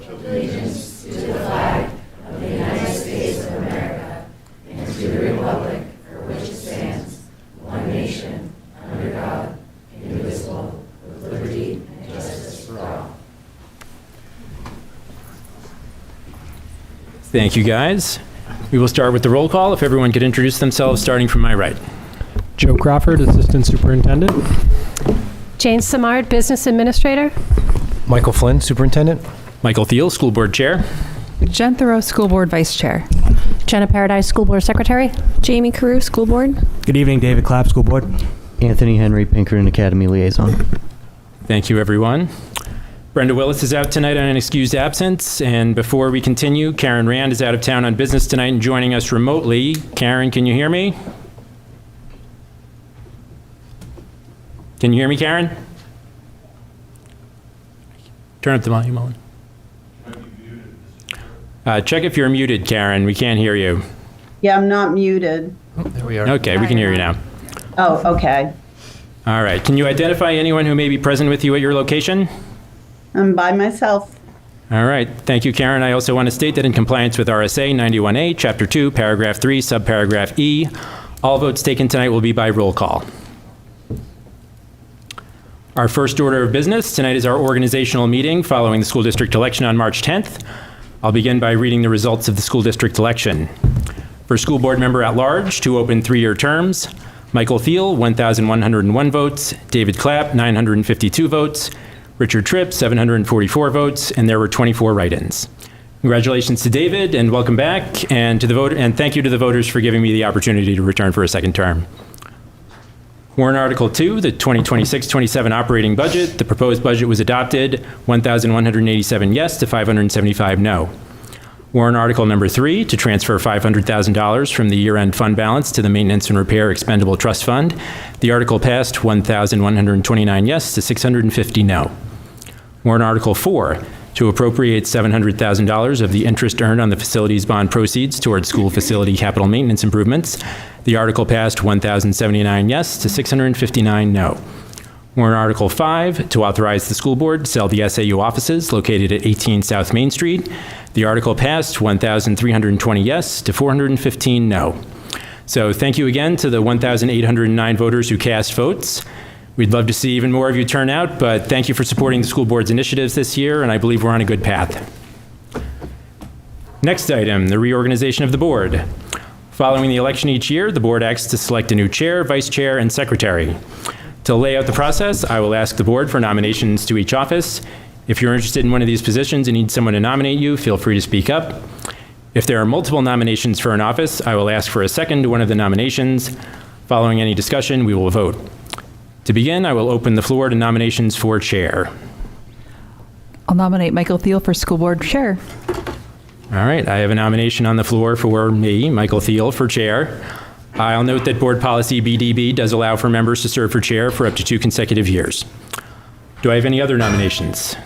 allegiance to the flag of the United States of America and to the republic for which it stands, one nation, under God, indivisible, with liberty and justice for all. Thank you, guys. We will start with the roll call. If everyone could introduce themselves, starting from my right. Joe Crawford, Assistant Superintendent. Jane Simard, Business Administrator. Michael Flynn, Superintendent. Michael Thiel, School Board Chair. Jen Thoreau, School Board Vice Chair. Jenna Paradise, School Board Secretary. Jamie Carreau, School Board. Good evening, David Clapp, School Board. Anthony Henry, Pinkerton Academy Liaison. Thank you, everyone. Brenda Willis is out tonight on an excused absence. And before we continue, Karen Rand is out of town on business tonight and joining us remotely. Karen, can you hear me? Can you hear me, Karen? Turn up the volume on. Check if you're muted, Karen. We can't hear you. Yeah, I'm not muted. Oh, there we are. Okay, we can hear you now. Oh, okay. All right. Can you identify anyone who may be present with you at your location? I'm by myself. All right. Thank you, Karen. I also want to state that in compliance with RSA 91A, Chapter 2, Paragraph 3, Subparagraph E, all votes taken tonight will be by roll call. Our first order of business tonight is our organizational meeting following the school district election on March 10th. I'll begin by reading the results of the school district election. For school board member at large, to open 3-year terms, Michael Thiel, 1,101 votes, David Clapp, 952 votes, Richard Tripp, 744 votes, and there were 24 write-ins. Congratulations to David, and welcome back, and thank you to the voters for giving me the opportunity to return for a second term. Warrant Article 2, the 2026-27 operating budget. The proposed budget was adopted, 1,187 yes to 575 no. Warrant Article number 3, to transfer $500,000 from the year-end fund balance to the Maintenance and Repair Expendable Trust Fund. The article passed 1,129 yes to 650 no. Warrant Article 4, to appropriate $700,000 of the interest earned on the facilities bond proceeds towards school facility capital maintenance improvements. The article passed 1,079 yes to 659 no. Warrant Article 5, to authorize the school board to sell the SAU offices located at 18 South Main Street. The article passed 1,320 yes to 415 no. So thank you again to the 1,809 voters who cast votes. We'd love to see even more of you turn out, but thank you for supporting the school board's initiatives this year, and I believe we're on a good path. Next item, the reorganization of the board. Following the election each year, the board acts to select a new chair, vice chair, and secretary. To lay out the process, I will ask the board for nominations to each office. If you're interested in one of these positions and need someone to nominate you, feel free to speak up. If there are multiple nominations for an office, I will ask for a second to one of the nominations. Following any discussion, we will vote. To begin, I will open the floor to nominations for chair. I'll nominate Michael Thiel for School Board Chair. All right, I have a nomination on the floor for me, Michael Thiel, for chair. I'll note that board policy BDB does allow for members to serve for chair for up to 2 consecutive years. Do I have any other nominations?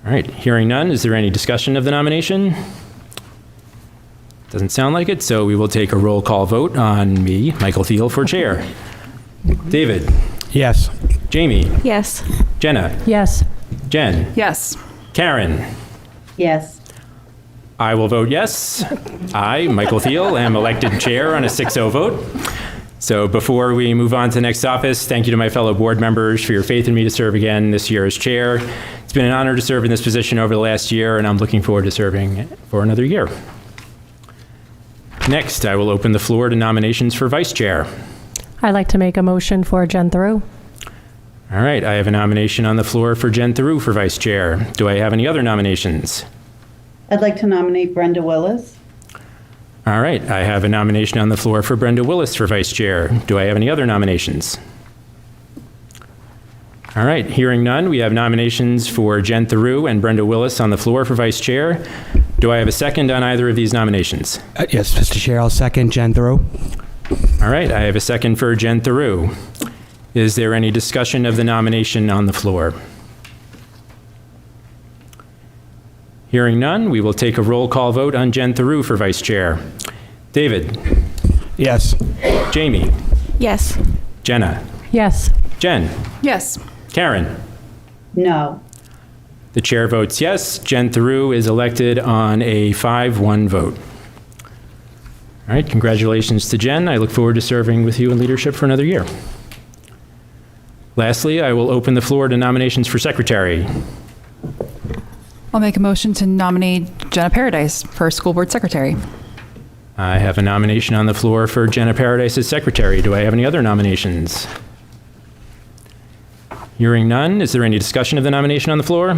All right, hearing none, is there any discussion of the nomination? Doesn't sound like it, so we will take a roll call vote on me, Michael Thiel, for chair. David? Yes. Jamie? Yes. Jenna? Yes. Jen? Yes. Karen? Yes. I will vote yes. I, Michael Thiel, am elected chair on a 6-0 vote. So before we move on to the next office, thank you to my fellow board members for your faith in me to serve again this year as chair. It's been an honor to serve in this position over the last year, and I'm looking forward to serving for another year. Next, I will open the floor to nominations for vice chair. I'd like to make a motion for Jen Thoreau. All right, I have a nomination on the floor for Jen Thoreau for vice chair. Do I have any other nominations? I'd like to nominate Brenda Willis. All right, I have a nomination on the floor for Brenda Willis for vice chair. Do I have any other nominations? All right, hearing none, we have nominations for Jen Thoreau and Brenda Willis on the floor for vice chair. Do I have a second on either of these nominations? Yes, Mr. Chair, I'll second Jen Thoreau. All right, I have a second for Jen Thoreau. Is there any discussion of the nomination on the floor? Hearing none, we will take a roll call vote on Jen Thoreau for vice chair. David? Yes. Jamie? Yes. Jenna? Yes. Jen? Yes. Karen? No. The chair votes yes. Jen Theroux is elected on a 5-1 vote. All right, congratulations to Jen. I look forward to serving with you in leadership for another year. Lastly, I will open the floor to nominations for secretary. I'll make a motion to nominate Jenna Paradise for school board secretary. I have a nomination on the floor for Jenna Paradise as secretary. Do I have any other nominations? Hearing none, is there any discussion of the nomination on the floor?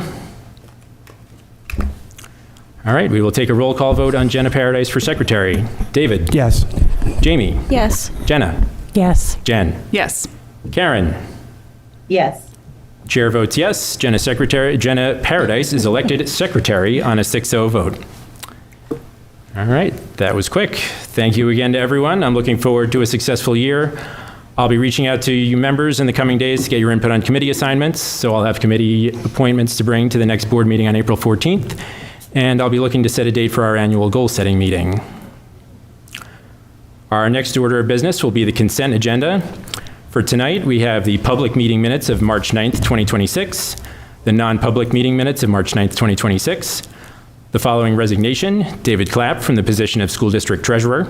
All right, we will take a roll call vote on Jenna Paradise for secretary. David? Yes. Jamie? Yes. Jenna? Yes. Jen? Yes. Karen? Yes. Chair votes yes. Jenna Paradise is elected secretary on a 6-0 vote. All right, that was quick. Thank you again to everyone. I'm looking forward to a successful year. I'll be reaching out to you members in the coming days to get your input on committee assignments, so I'll have committee appointments to bring to the next board meeting on April 14th, and I'll be looking to set a date for our annual goal-setting meeting. Our next order of business will be the consent agenda. For tonight, we have the public meeting minutes of March 9th, 2026, the non-public meeting minutes of March 9th, 2026, the following resignation, David Clapp from the position of School District Treasurer,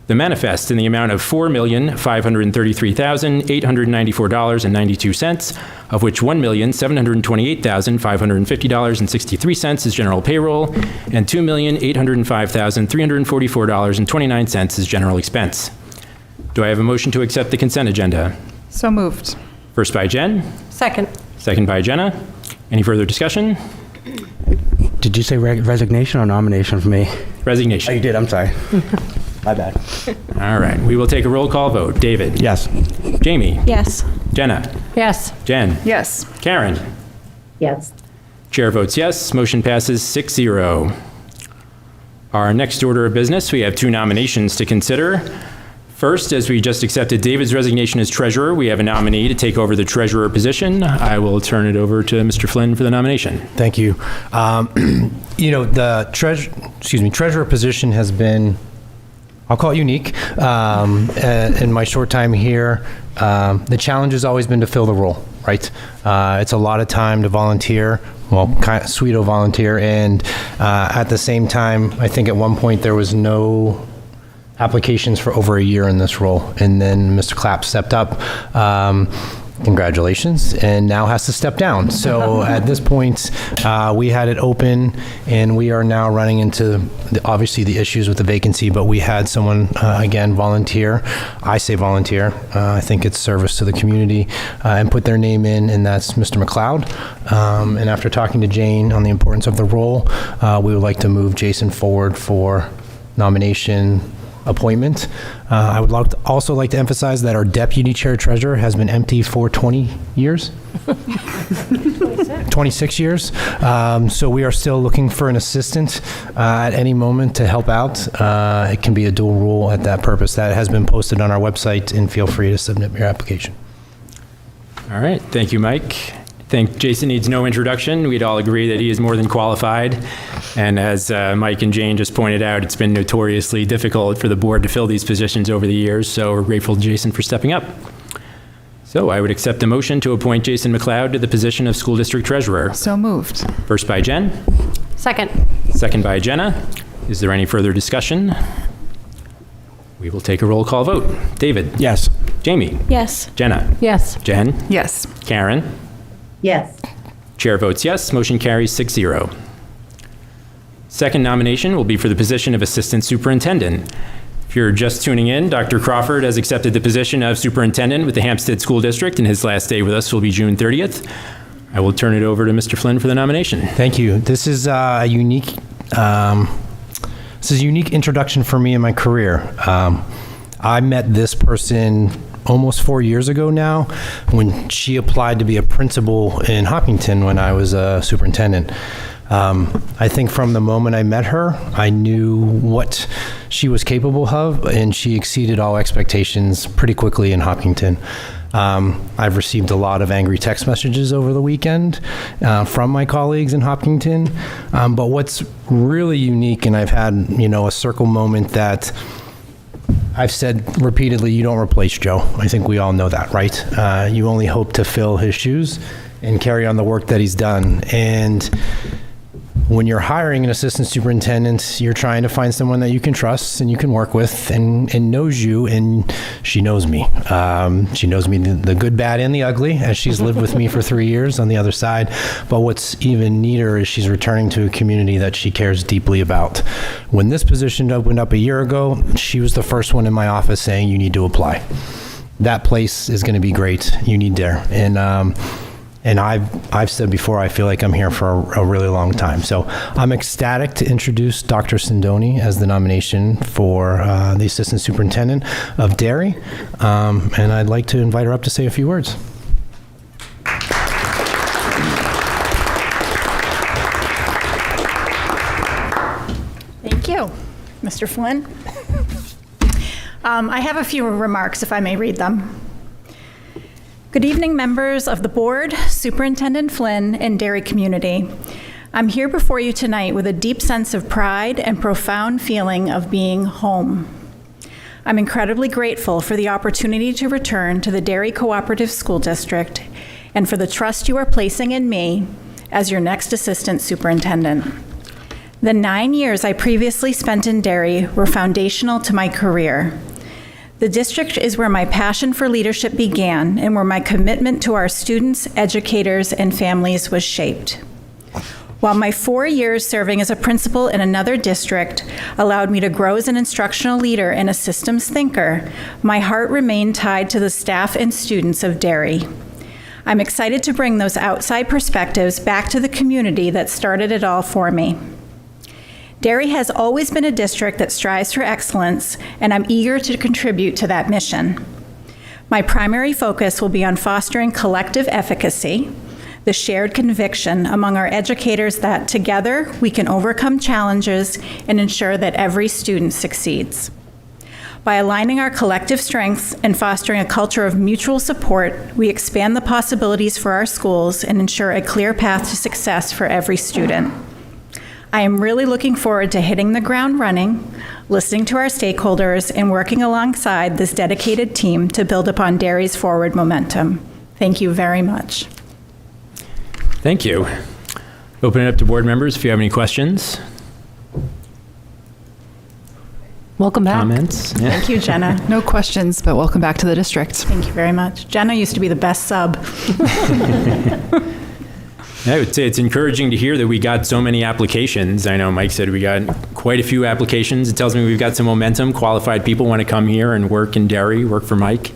the manifest in the amount of $4,533,894.92, of which $1,728,550.63 is general payroll, and $2,805,344.29 is general expense. Do I have a motion to accept the consent agenda? So moved. First by Jen, Second. second by Jenna. Any further discussion? Did you say resignation or nomination for me? Resignation. Oh, you did. I'm sorry. My bad. All right, we will take a roll call vote. David? Yes. Jamie? Yes. Jenna? Yes. Jen? Yes. Karen? Yes. Chair votes yes. Motion passes 6-0. Our next order of business, we have 2 nominations to consider. First, as we just accepted David's resignation as treasurer, we have a nominee to take over the treasurer position. I will turn it over to Mr. Flynn for the nomination. Thank you. The treasurer position has been, I'll call it unique. In my short time here, the challenge has always been to fill the role, right? It's a lot of time to volunteer. Well, kind of pseudo volunteer, and at the same time, I think at one point there was no applications for over a year in this role, and then Mr. Clapp stepped up. Congratulations, and now has to step down. So at this point, we had it open, and we are now running into obviously the issues with the vacancy, but we had someone, again, volunteer. I say volunteer. I think it's service to the community, and put their name in, and that's Mr. McLeod. And after talking to Jane on the importance of the role, we would like to move Jason forward for nomination appointment. I would also like to emphasize that our deputy chair treasurer has been empty for 20 years. 26 years. So we are still looking for an assistant at any moment to help out. It can be a dual role at that purpose. That has been posted on our website, and feel free to submit your application. All right, thank you, Mike. I think Jason needs no introduction. We'd all agree that he is more than qualified. And as Mike and Jane just pointed out, it's been notoriously difficult for the board to fill these positions over the years, so we're grateful to Jason for stepping up. So I would accept a motion to appoint Jason McLeod to the position of School District Treasurer. So moved. First by Jen, Second. second by Jenna. Is there any further discussion? We will take a roll call vote. David? Yes. Jamie? Yes. Jenna? Yes. Jen? Yes. Karen? Yes. Chair votes yes. Motion carries 6-0. Second nomination will be for the position of Assistant Superintendent. If you're just tuning in, Dr. Crawford has accepted the position of Superintendent with the Hampstead School District, and his last day with us will be June 30th. I will turn it over to Mr. Flynn for the nomination. Thank you. This is a unique introduction for me in my career. I met this person almost 4 years ago now, when she applied to be a principal in Hopkinton when I was a superintendent. I think from the moment I met her, I knew what she was capable of, and she exceeded all expectations pretty quickly in Hopkinton. I've received a lot of angry text messages over the weekend from my colleagues in Hopkinton. But what's really unique, and I've had, a circle moment that I've said repeatedly, you don't replace Joe. I think we all know that, right? You only hope to fill his shoes. and carry on the work that he's done. And when you're hiring an assistant superintendent, you're trying to find someone that you can trust and you can work with and knows you, and she knows me. She knows me the good, bad, and the ugly, as she's lived with me for 3 years on the other side. But what's even neater is she's returning to a community that she cares deeply about. When this position opened up a year ago, she was the first one in my office saying, you need to apply. That place is going to be great. You need there. And I've said before, I feel like I'm here for a really long time. So I'm ecstatic to introduce Dr. Sindoni as the nomination for the Assistant Superintendent of Derry. And I'd like to invite her up to say a few words. Thank you, Mr. Flynn. I have a few remarks, if I may read them. Good evening, members of the board, Superintendent Flynn, and Derry community. I'm here before you tonight with a deep sense of pride and profound feeling of being home. I'm incredibly grateful for the opportunity to return to the Derry Cooperative School District and for the trust you are placing in me as your next assistant superintendent. The 9 years I previously spent in Derry were foundational to my career. The district is where my passion for leadership began and where my commitment to our students, educators, and families was shaped. While my 4 years serving as a principal in another district allowed me to grow as an instructional leader and a systems thinker, my heart remained tied to the staff and students of Derry. I'm excited to bring those outside perspectives back to the community that started it all for me. Derry has always been a district that strives for excellence, and I'm eager to contribute to that mission. My primary focus will be on fostering collective efficacy, the shared conviction among our educators that together we can overcome challenges and ensure that every student succeeds. By aligning our collective strengths and fostering a culture of mutual support, we expand the possibilities for our schools and ensure a clear path to success for every student. I am really looking forward to hitting the ground running, listening to our stakeholders, and working alongside this dedicated team to build upon Derry's forward momentum. Thank you very much. Thank you. Open it up to board members if you have any questions, Welcome back. comments. Yeah. Thank you, Jenna. No questions, but welcome back to the district. Thank you very much. Jenna used to be the best sub. I would say it's encouraging to hear that we got so many applications. I know Mike said we got quite a few applications. It tells me we've got some momentum. Qualified people want to come here and work in Derry, work for Mike.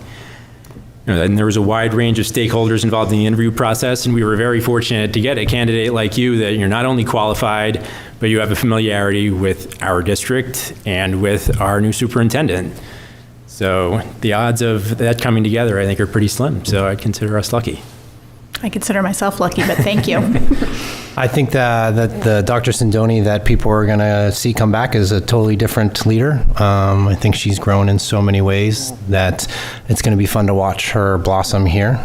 And there was a wide range of stakeholders involved in the interview process, and we were very fortunate to get a candidate like you that you're not only qualified, but you have a familiarity with our district and with our new superintendent. So the odds of that coming together, I think, are pretty slim. So I'd consider us lucky. I consider myself lucky, but thank you. I think that the Dr. Sindoni that people are going to see come back is a totally different leader. I think she's grown in so many ways that it's going to be fun to watch her blossom here.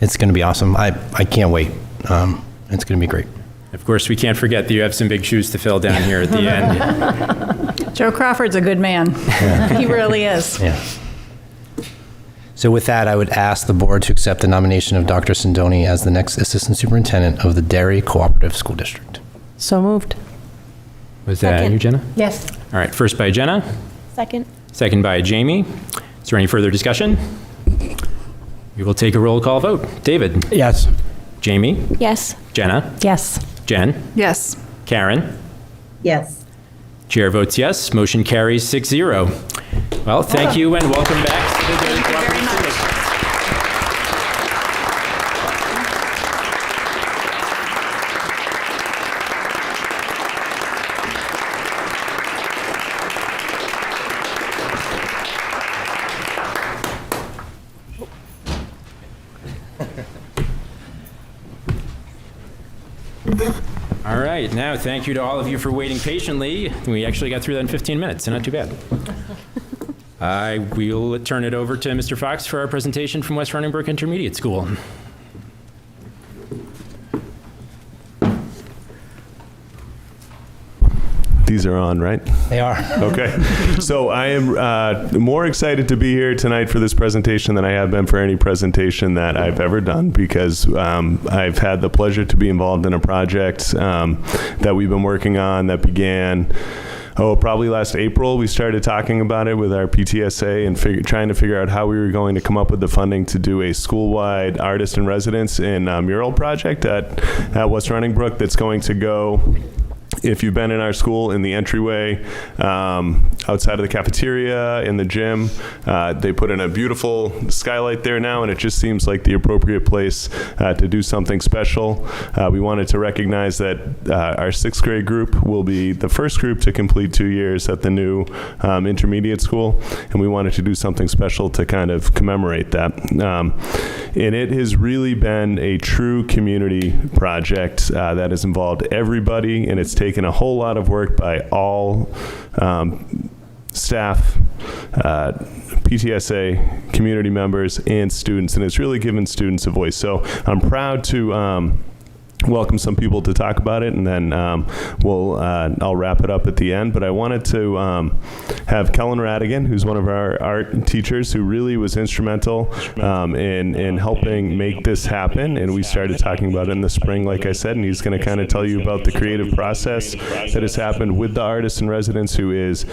It's going to be awesome. I can't wait. It's going to be great. Of course, we can't forget that you have some big shoes to fill down here at the end. Joe Crawford's a good man. He really is. Yeah. So with that, I would ask the board to accept the nomination of Dr. Sindoni as the next Assistant Superintendent of the Derry Cooperative School District. So moved. Was that Second. you, Jenna? Yes. All right, first by Jenna, Second. second by Jamie. Is there any further discussion? We will take a roll call vote. David? Yes. Jamie? Yes. Jenna? Yes. Jen? Yes. Karen? Yes. Chair votes yes. Motion carries 6-0. Well, thank you and welcome back to the Derry Cooperative School District. All right, now thank you to all of you for waiting patiently. We actually got through that in 15 minutes, so not too bad. I will turn it over to Mr. Fox for our presentation from West Running Brook Intermediate School. The These are on, right? They are. Okay. So I am more excited to be here tonight for this presentation than I have been for any presentation that I've ever done, because I've had the pleasure to be involved in a project that we've been working on that began probably last April. We started talking about it with our PTSA and trying to figure out how we were going to come up with the funding to do a school-wide artist in residence and mural project at West Running Brook that's going to go, if you've been in our school, in the entryway, outside of the cafeteria, in the gym. They put in a beautiful skylight there now, and it just seems like the appropriate place to do something special. We wanted to recognize that our 6th grade group will be the first group to complete 2 years at the new intermediate school, and we wanted to do something special to kind of commemorate that. And it has really been a true community project that has involved everybody, and it's taken a whole lot of work by all staff, PTSA, community members, and students, and it's really given students a voice. So I'm proud to welcome some people to talk about it, and then I'll wrap it up at the end. But I wanted to have Kellen Radigan, who's one of our art teachers, who really was instrumental in helping make this happen. And we started talking about it in the spring, like I said, and he's going to kind of tell you about the creative process that has happened with the artist in residence, who is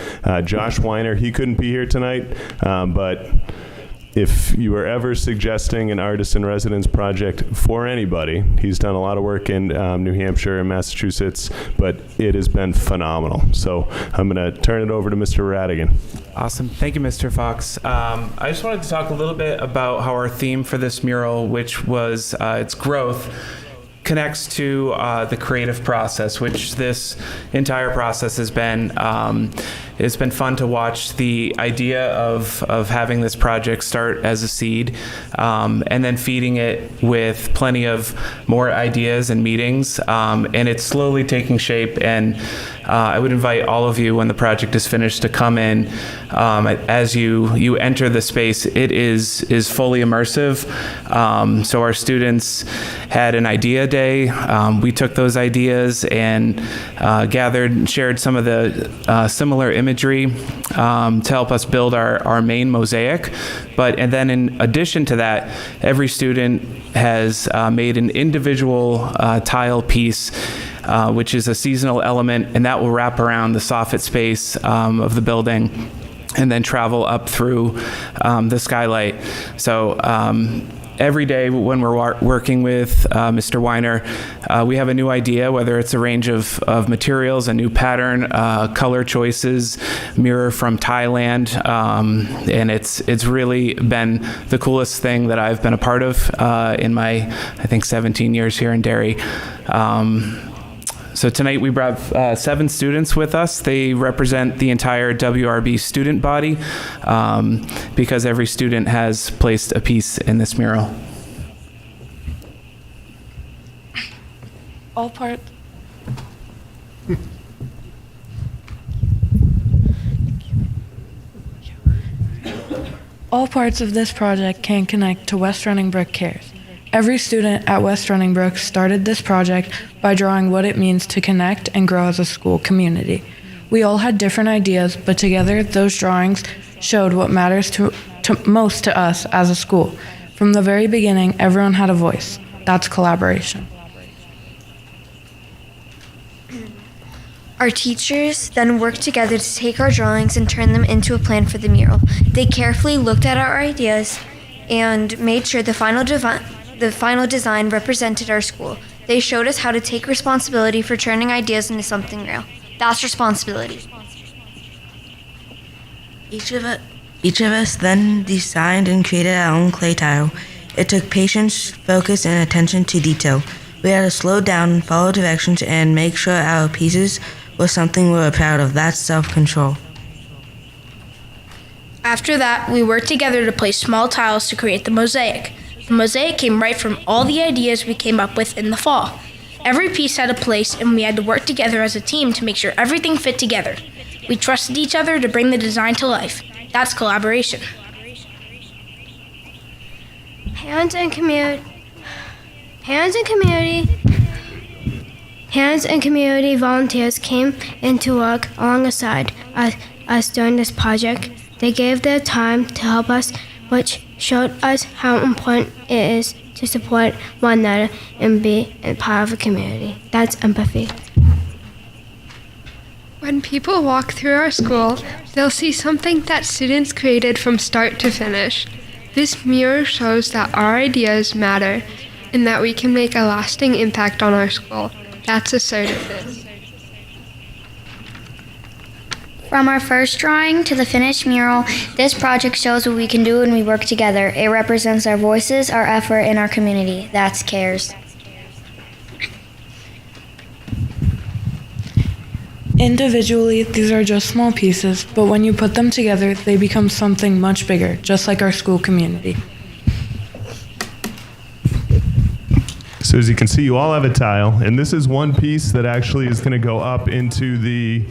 Josh Weiner. He couldn't be here tonight, but if you are ever suggesting an artist in residence project for anybody, he's done a lot of work in New Hampshire and Massachusetts, but it has been phenomenal. So I'm going to turn it over to Mr. Radigan. Awesome. Thank you, Mr. Fox. I just wanted to talk a little bit about how our theme for this mural, which was its growth, connects to the creative process, which this entire process has been. It's been fun to watch the idea of having this project start as a seed, and then feeding it with plenty of more ideas and meetings, and it's slowly taking shape. And I would invite all of you, when the project is finished, to come in. As you enter the space, it is fully immersive. So our students had an idea day. We took those ideas and gathered and shared some of the similar imagery to help us build our main mosaic. And then in addition to that, every student has made an individual tile piece, which is a seasonal element, and that will wrap around the soffit space of the building and then travel up through the skylight. So every day when we're working with Mr. Weiner, we have a new idea, whether it's a range of materials, a new pattern, color choices, mirror from Thailand, and it's really been the coolest thing that I've been a part of in my, I think, 17 years here in Derry. So tonight we brought 7 students with us. They represent the entire WRB student body, because every student has placed a piece in this mural. All parts of this project can connect to West Running Brook Cares. Every student at West Running Brook started this project by drawing what it means to connect and grow as a school community. We all had different ideas, but together those drawings showed what matters to most to us as a school. From the very beginning, everyone had a voice. That's collaboration. Our teachers then worked together to take our drawings and turn them into a plan for the mural. They carefully looked at our ideas and made sure the final design represented our school. They showed us how to take responsibility for turning ideas into something real. That's responsibility. Each of us then designed and created our own clay tile. It took patience, focus, and attention to detail. We had to slow down, follow directions, and make sure our pieces were something we were proud of. That's self-control. After that, we worked together to place small tiles to create the mosaic. The mosaic came right from all the ideas we came up with in the fall. Every piece had a place, and we had to work together as a team to make sure everything fit together. We trusted each other to bring the design to life. That's collaboration. Parents and community Parents and community volunteers came in to work alongside us during this project. They gave their time to help us, which showed us how important it is to support one another and be a part of a community. That's empathy. When people walk through our school, they'll see something that students created from start to finish. This mural shows that our ideas matter and that we can make a lasting impact on our school. That's assertiveness. From our first drawing to the finished mural, this project shows what we can do when we work together. It represents our voices, our effort, and our community. That's CARES. Individually, these are just small pieces, but when you put them together, they become something much bigger, just like our school community. So as you can see, you all have a tile, and this is one piece that actually is going to go up into the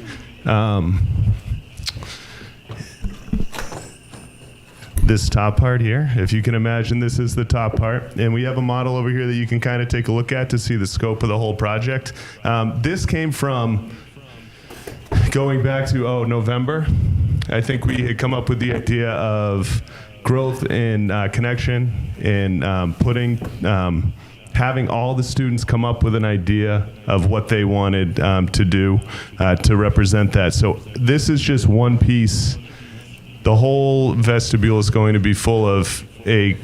this top part here. If you can imagine, this is the top part, and we have a model over here that you can kind of take a look at to see the scope of the whole project. This came from going back to November. I think we had come up with the idea of growth and connection and putting having all the students come up with an idea of what they wanted to do to represent that. So this is just one piece. The whole vestibule is going to be full of a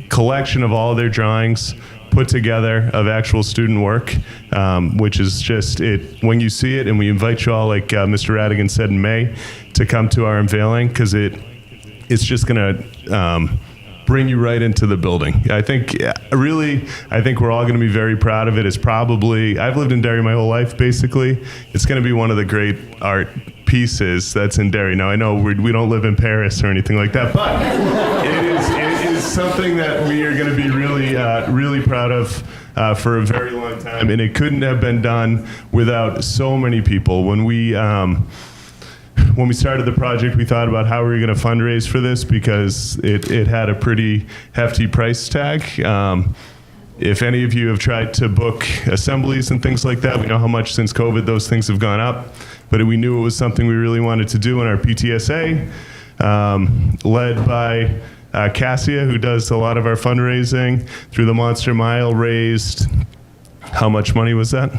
collection of all their drawings put together of actual student work, which is just it. When you see it, and we invite you all, like Mr. Radigan said in May, to come to our unveiling, because it's just going to bring you right into the building. I think we're all going to be very proud of it. It's probably, I've lived in Derry my whole life, basically. It's going to be one of the great art pieces that's in Derry. Now, I know we don't live in Paris or anything like that, but it is something that we are going to be really proud of for a very long time, and it couldn't have been done without so many people. When we started the project, we thought about how we were going to fundraise for this, because it had a pretty hefty price tag. If any of you have tried to book assemblies and things like that, we know how much since COVID those things have gone up, but we knew it was something we really wanted to do in our PTSA, led by Cassia, who does a lot of our fundraising through the Monster Mile, raised, how much money was that?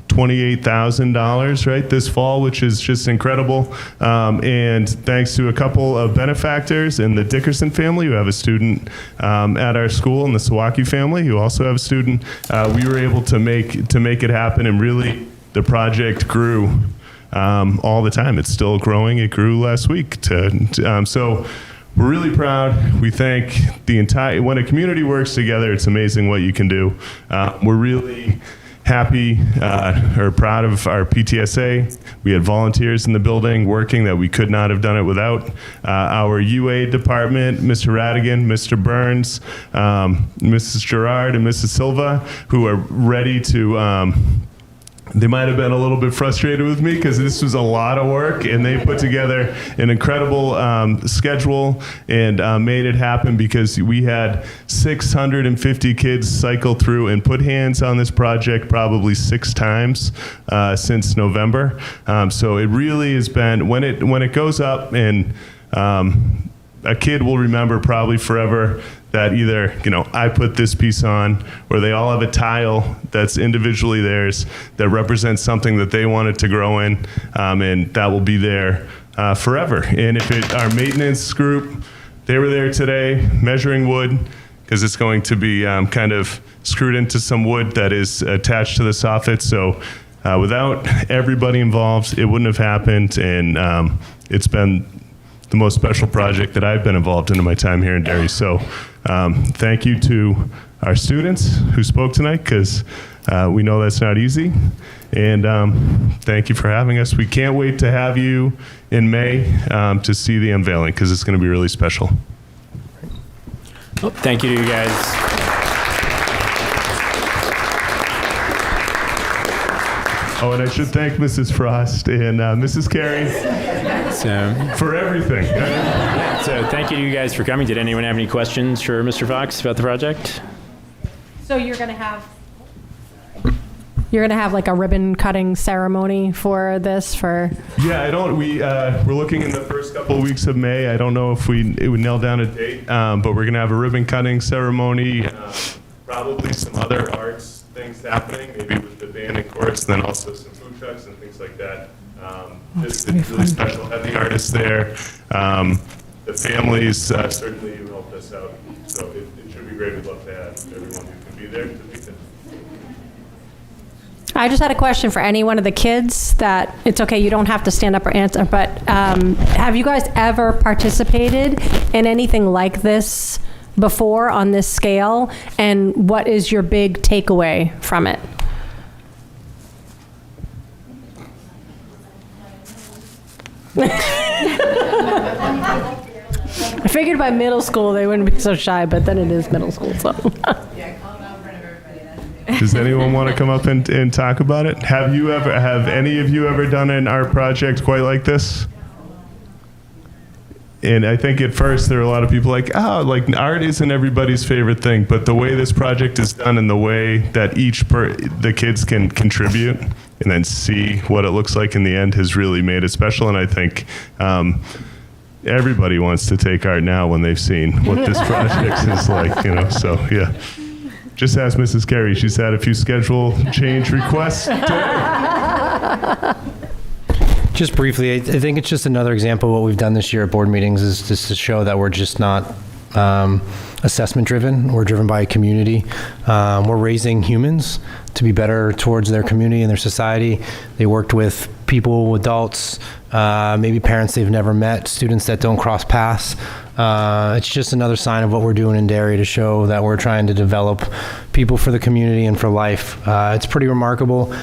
$28,000, right, this fall, which is just incredible. And thanks to a couple of benefactors and the Dickerson family, who have a student at our school, and the Sawaki family, who also have a student, we were able to make it happen. And really, the project grew all the time. It's still growing. It grew last week. So we're really proud. We thank when a community works together, it's amazing what you can do. We're really happy or proud of our PTSA. We had volunteers in the building working that we could not have done it without. Our UA department, Mr. Radigan, Mr. Burns, Mrs. Gerard, and Mrs. Silva, who are ready to they might have been a little bit frustrated with me, because this was a lot of work, and they put together an incredible schedule and made it happen, because we had 650 kids cycle through and put hands on this project probably 6 times since November. So it really has been, when it goes up, and a kid will remember probably forever that either, I put this piece on, or they all have a tile that's individually theirs that represents something that they wanted to grow in, and that will be there forever. And if our maintenance group, they were there today measuring wood, because it's going to be kind of screwed into some wood that is attached to the soffit. So without everybody involved, it wouldn't have happened, and it's been the most special project that I've been involved in my time here in Derry. So thank you to our students who spoke tonight, because we know that's not easy. And thank you for having us. We can't wait to have you in May to see the unveiling, because it's going to be really special. Well, thank you to you guys. Oh, and I should thank Mrs. Frost and Mrs. Carey for everything. So thank you to you guys for coming. Did anyone have any questions for Mr. Fox about the project? So you're going to have like a ribbon cutting ceremony for this Yeah, I don't. We're looking in the first couple of weeks of May. I don't know if it would nail down a date, but we're gonna have a ribbon cutting ceremony. Probably some other arts things happening, maybe with the band and chorus, and then also some food trucks and things like that. This is really special. Have the artists there. The families certainly helped us out, so it should be great. We'd love to have everyone who can be there to make it. I just had a question for any one of the kids that, it's okay, you don't have to stand up or answer, but have you guys ever participated in anything like this before on this scale? And what is your big takeaway from it? I figured by middle school they wouldn't be so shy, but then it is middle school, so. Does anyone want to come up and talk about it? Have any of you ever done an art project quite like this? And I think at first there were a lot of people like art isn't everybody's favorite thing, but the way this project is done and the way that the kids can contribute and then see what it looks like in the end has really made it special. And I think everybody wants to take art now when they've seen what this project is like, so yeah. Just ask Mrs. Carey. She's had a few schedule change requests. Just briefly, I think it's just another example of what we've done this year at board meetings is just to show that we're just not assessment driven. We're driven by a community. We're raising humans to be better towards their community and their society. They worked with people, adults, maybe parents they've never met, students that don't cross paths. It's just another sign of what we're doing in Derry to show that we're trying to develop people for the community and for life. It's pretty remarkable.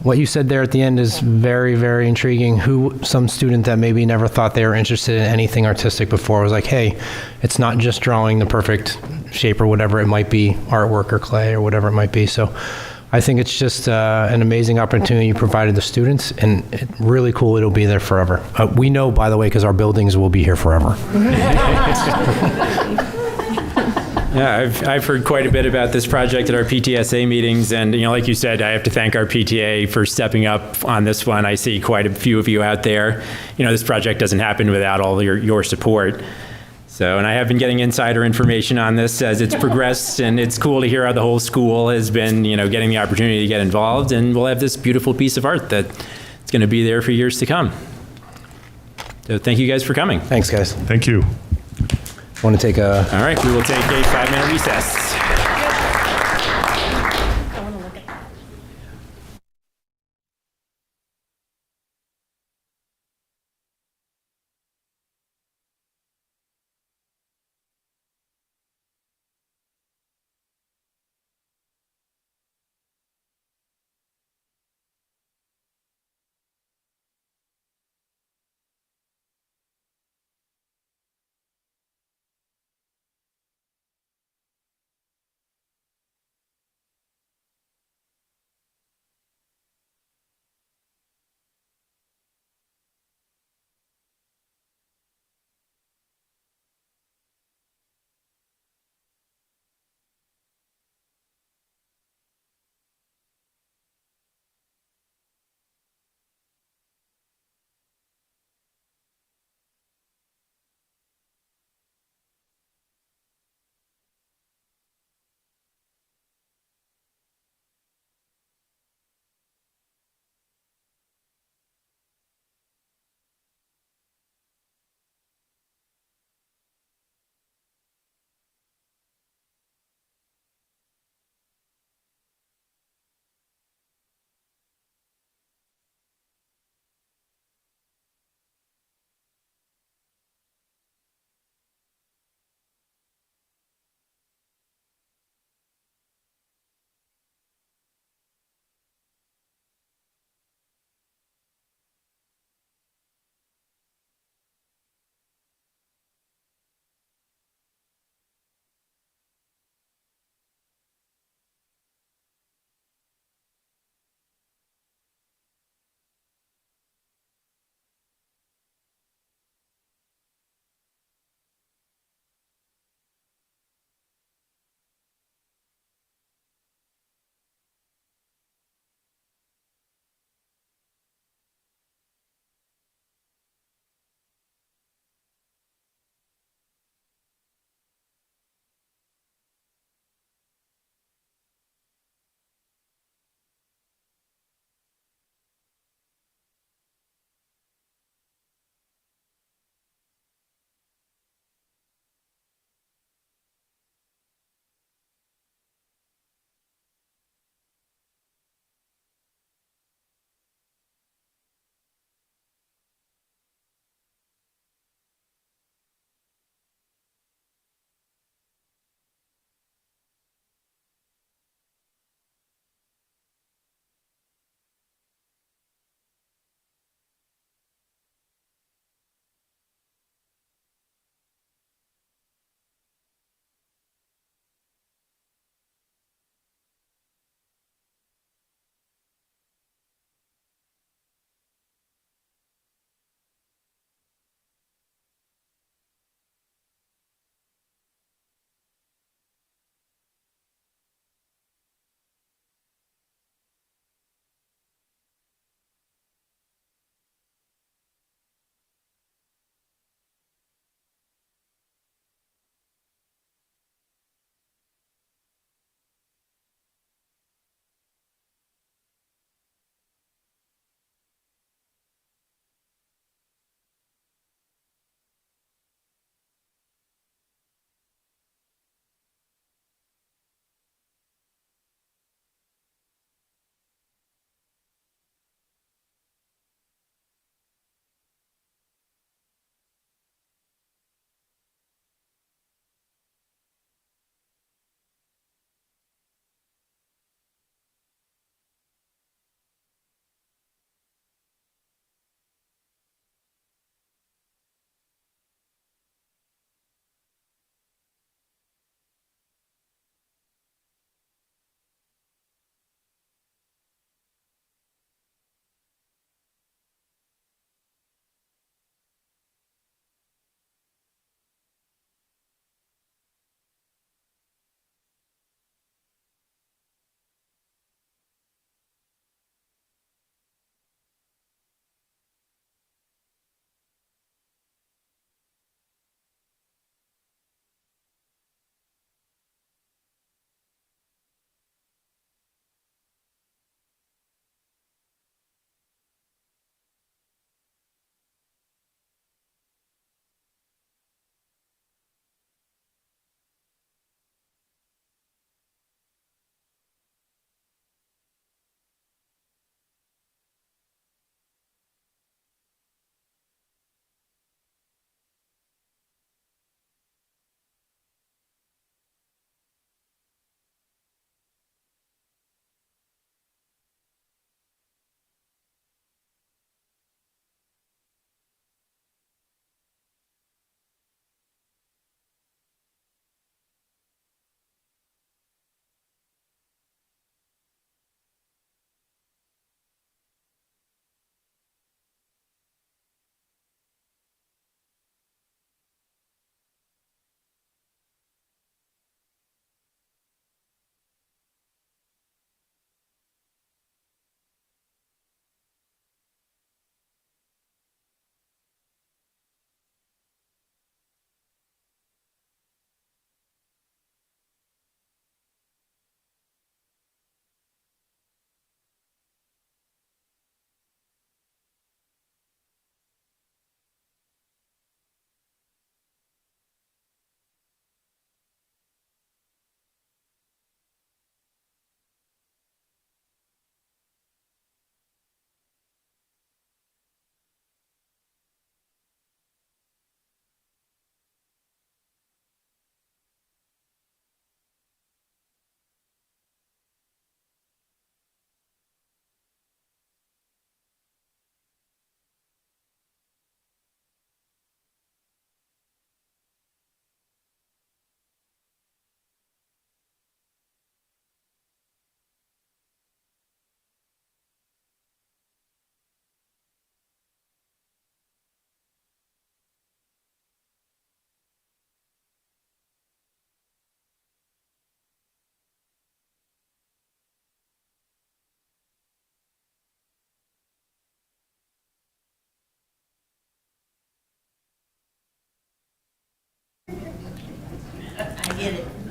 What you said there at the end is very, very intriguing. Some student that maybe never thought they were interested in anything artistic before was like, hey, it's not just drawing the perfect shape or whatever it might be, artwork or clay or whatever it might be. So I think it's just an amazing opportunity you provided the students, and it's really cool it'll be there forever. We know, by the way, because our buildings will be here forever. Yeah, I've heard quite a bit about this project at our PTSA meetings, and like you said, I have to thank our PTA for stepping up on this one. I see quite a few of you out there. This project doesn't happen without all your support. So, and I have been getting insider information on this as it's progressed, and it's cool to hear how the whole school has been, getting the opportunity to get involved, and we'll have this beautiful piece of art that it's going to be there for years to come. So, thank you guys for coming. Thanks, guys. Thank you. Want to take a... All right, we will take a 5-minute recess.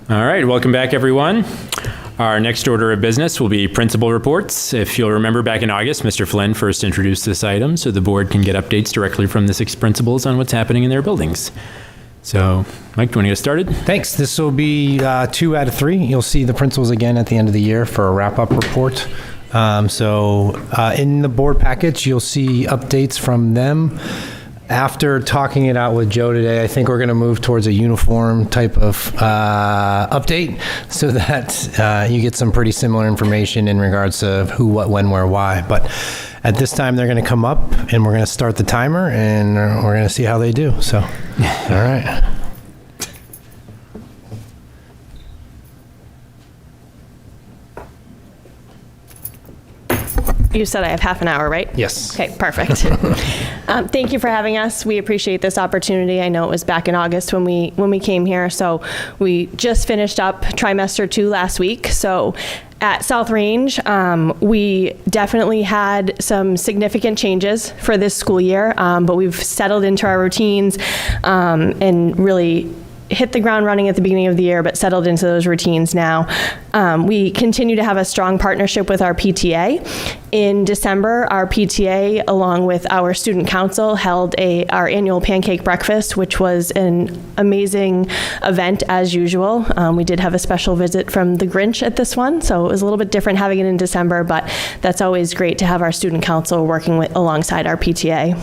All right, welcome back, everyone. Our next order of business will be principal reports. If you'll remember, back in August, Mr. Flynn first introduced this item so the board can get updates directly from the 6 principals on what's happening in their buildings. So, Mike, do you want to get us started? Thanks. This will be 2 out of 3. You'll see the principals again at the end of the year for a wrap-up report. In the board package, you'll see updates from them. After talking it out with Joe today, I think we're going to move towards a uniform type of update so that you get some pretty similar information in regards to who, what, when, where, why. But at this time, they're going to come up and we're going to start the timer and we're going to see how they do. So, all right. You said I have half an hour, right? Yes. Okay, perfect. Thank you for having us. We appreciate this opportunity. I know it was back in August when we came here, so we just finished up trimester 2 last week. So at South Range, we definitely had some significant changes for this school year, but we've settled into our routines and really hit the ground running at the beginning of the year, but settled into those routines now. We continue to have a strong partnership with our PTA. In December, our PTA, along with our student council, held our annual pancake breakfast, which was an amazing event as usual. We did have a special visit from the Grinch at this one, so it was a little bit different having it in December, but that's always great to have our student council working alongside our PTA.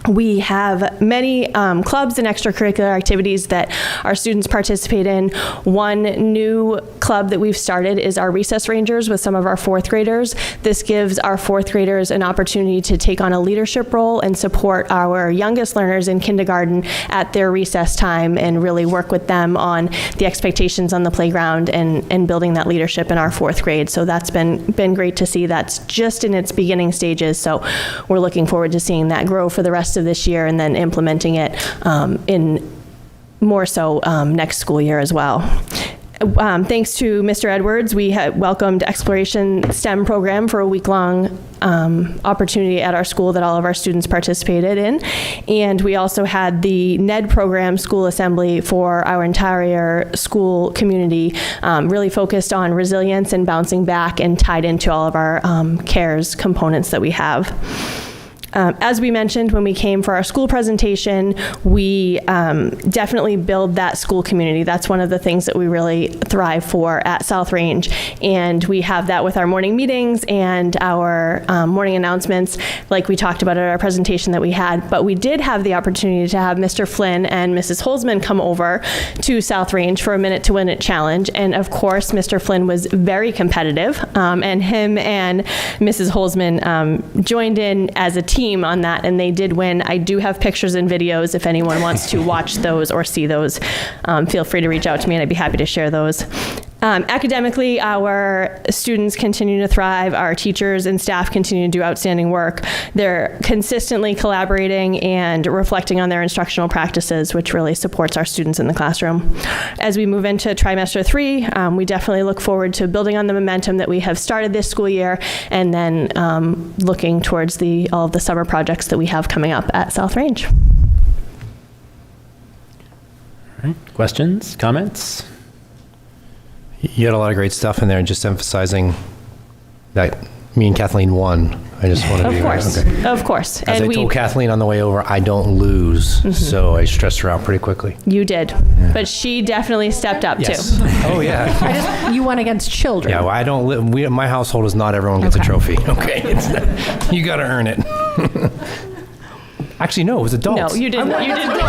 We have many clubs and extracurricular activities that our students participate in. One new club that we've started is our Recess Rangers with some of our 4th graders. This gives our 4th graders an opportunity to take on a leadership role and support our youngest learners in kindergarten at their recess time and really work with them on the expectations on the playground and building that leadership in our 4th grade. So that's been great to see. That's just in its beginning stages. So we're looking forward to seeing that grow for the rest of this year and then implementing it in more so next school year as well. Thanks to Mr. Edwards, we had welcomed Exploration STEM program for a week-long opportunity at our school that all of our students participated in. And we also had the NED program school assembly for our entire school community, really focused on resilience and bouncing back and tied into all of our CARES components that we have. As we mentioned when we came for our school presentation, we definitely build that school community. That's one of the things that we really thrive for at South Range. And we have that with our morning meetings and our morning announcements, like we talked about at our presentation that we had. But we did have the opportunity to have Mr. Flynn and Mrs. Holzman come over to South Range for a Minute to Win It challenge. And of course, Mr. Flynn was very competitive, and him and Mrs. Holzman joined in as a team on that, and they did win. I do have pictures and videos if anyone wants to watch those or see those. Feel free to reach out to me and I'd be happy to share those. Academically, our students continue to thrive. Our teachers and staff continue to do outstanding work. They're consistently collaborating and reflecting on their instructional practices, which really supports our students in the classroom. As we move into trimester 3, we definitely look forward to building on the momentum that we have started this school year and then looking towards all of the summer projects that we have coming up at South Range. All right. Questions, comments? You had a lot of great stuff in there, just emphasizing that me and Kathleen won. I just wanted to be course, okay. Of course. As I told Kathleen on the way over, I don't lose, so I stressed her out pretty quickly. You did, but she definitely stepped up too. Oh yeah. You won against children. Yeah, well, I don't live. My household is not everyone gets a trophy. Okay, you got to earn it. Actually, no, it was adults. No, you didn't. You didn't.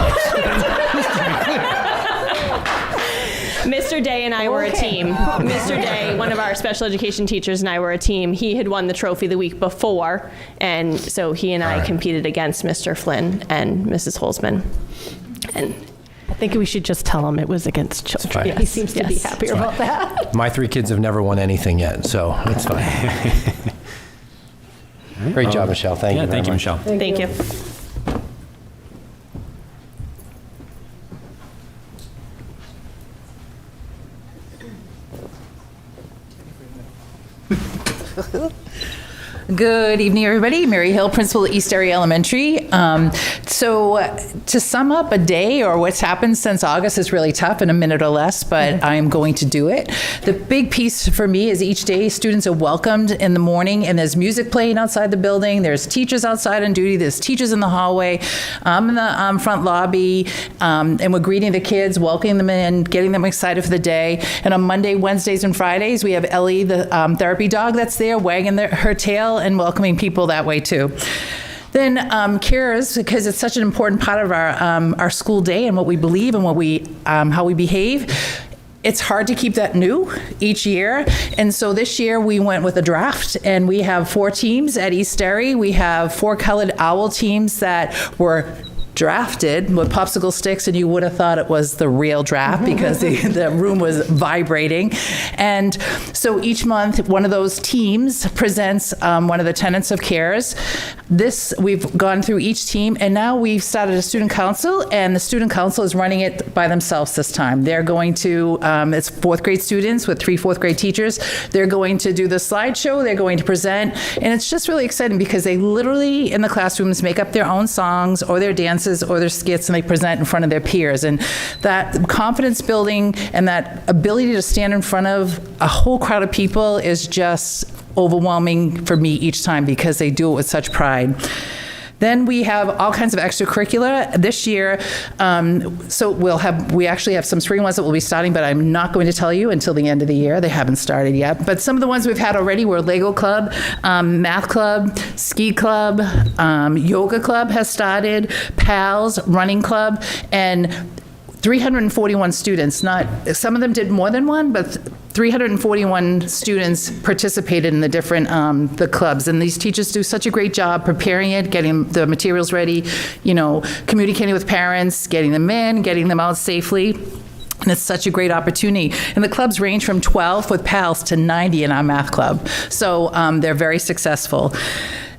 Mr. Day and I were a team. Mr. Day, one of our special education teachers, and I were a team. He had won the trophy the week before, and so he and I competed against Mr. Flynn and Mrs. Holzman. And I think we should just tell him it was against children. Yes. He seems to be happier about that. My 3 kids have never won anything yet, so it's fine. Great job, Michelle. Thank you. Thank you, Michelle. Thank you. Good evening, everybody. Mary Hill, principal at East Area Elementary. So to sum up a day or what's happened since August is really tough in a minute or less, but I'm going to do it. The big piece for me is each day students are welcomed in the morning, and there's music playing outside the building. There's teachers outside on duty. There's teachers in the hallway. I'm in the front lobby, and we're greeting the kids, welcoming them in, getting them excited for the day. And on Monday, Wednesdays, and Fridays, we have Ellie, the therapy dog that's there, wagging her tail and welcoming people that way too. Then CARES, because it's such an important part of our school day and what we believe and what how we behave. It's hard to keep that new each year. And so this year we went with a draft, and we have 4 teams at East Area. We have 4 colored owl teams that were drafted with popsicle sticks, and you would have thought it was the real draft because the room was vibrating. And so each month, one of those teams presents one of the tenets of CARES. We've gone through each team, and now we've started a student council, and the student council is running it by themselves this time. They're going to, it's 4th grade students with 3 4th grade teachers. They're going to do the slideshow, they're going to present, and it's just really exciting because they literally, in the classrooms, make up their own songs or their dances or their skits, and they present in front of their peers. And that confidence building and that ability to stand in front of a whole crowd of people is just overwhelming for me each time because they do it with such pride. Then we have all kinds of extracurricular this year. So we actually have some spring ones that will be starting, but I'm not going to tell you until the end of the year. They haven't started yet. But some of the ones we've had already were Lego Club, Math Club, Ski Club, Yoga Club has started, PALS, Running Club, and 341 students. Some of them did more than one, but 341 students participated in the different the clubs, and these teachers do such a great job preparing it, getting the materials ready, communicating with parents, getting them in, getting them out safely. And it's such a great opportunity. And the clubs range from 12 with PALS to 90 in our math club. So they're very successful.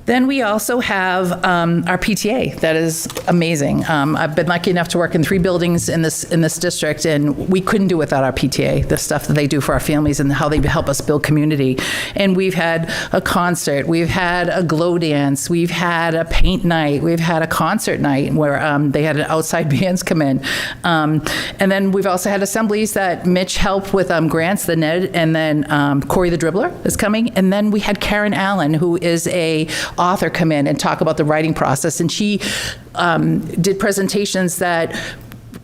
Then we also have our PTA. That is amazing. I've been lucky enough to work in 3 buildings in this district, and we couldn't do without our PTA, the stuff that they do for our families and how they help us build community. And we've had a concert, we've had a glow dance, we've had a paint night, we've had a concert night where they had outside bands come in. And then we've also had assemblies that Mitch helped with grants, the Ned, and then Corey the Dribbler is coming. And then we had Karen Allen, who is a author, come in and talk about the writing process, and she did presentations that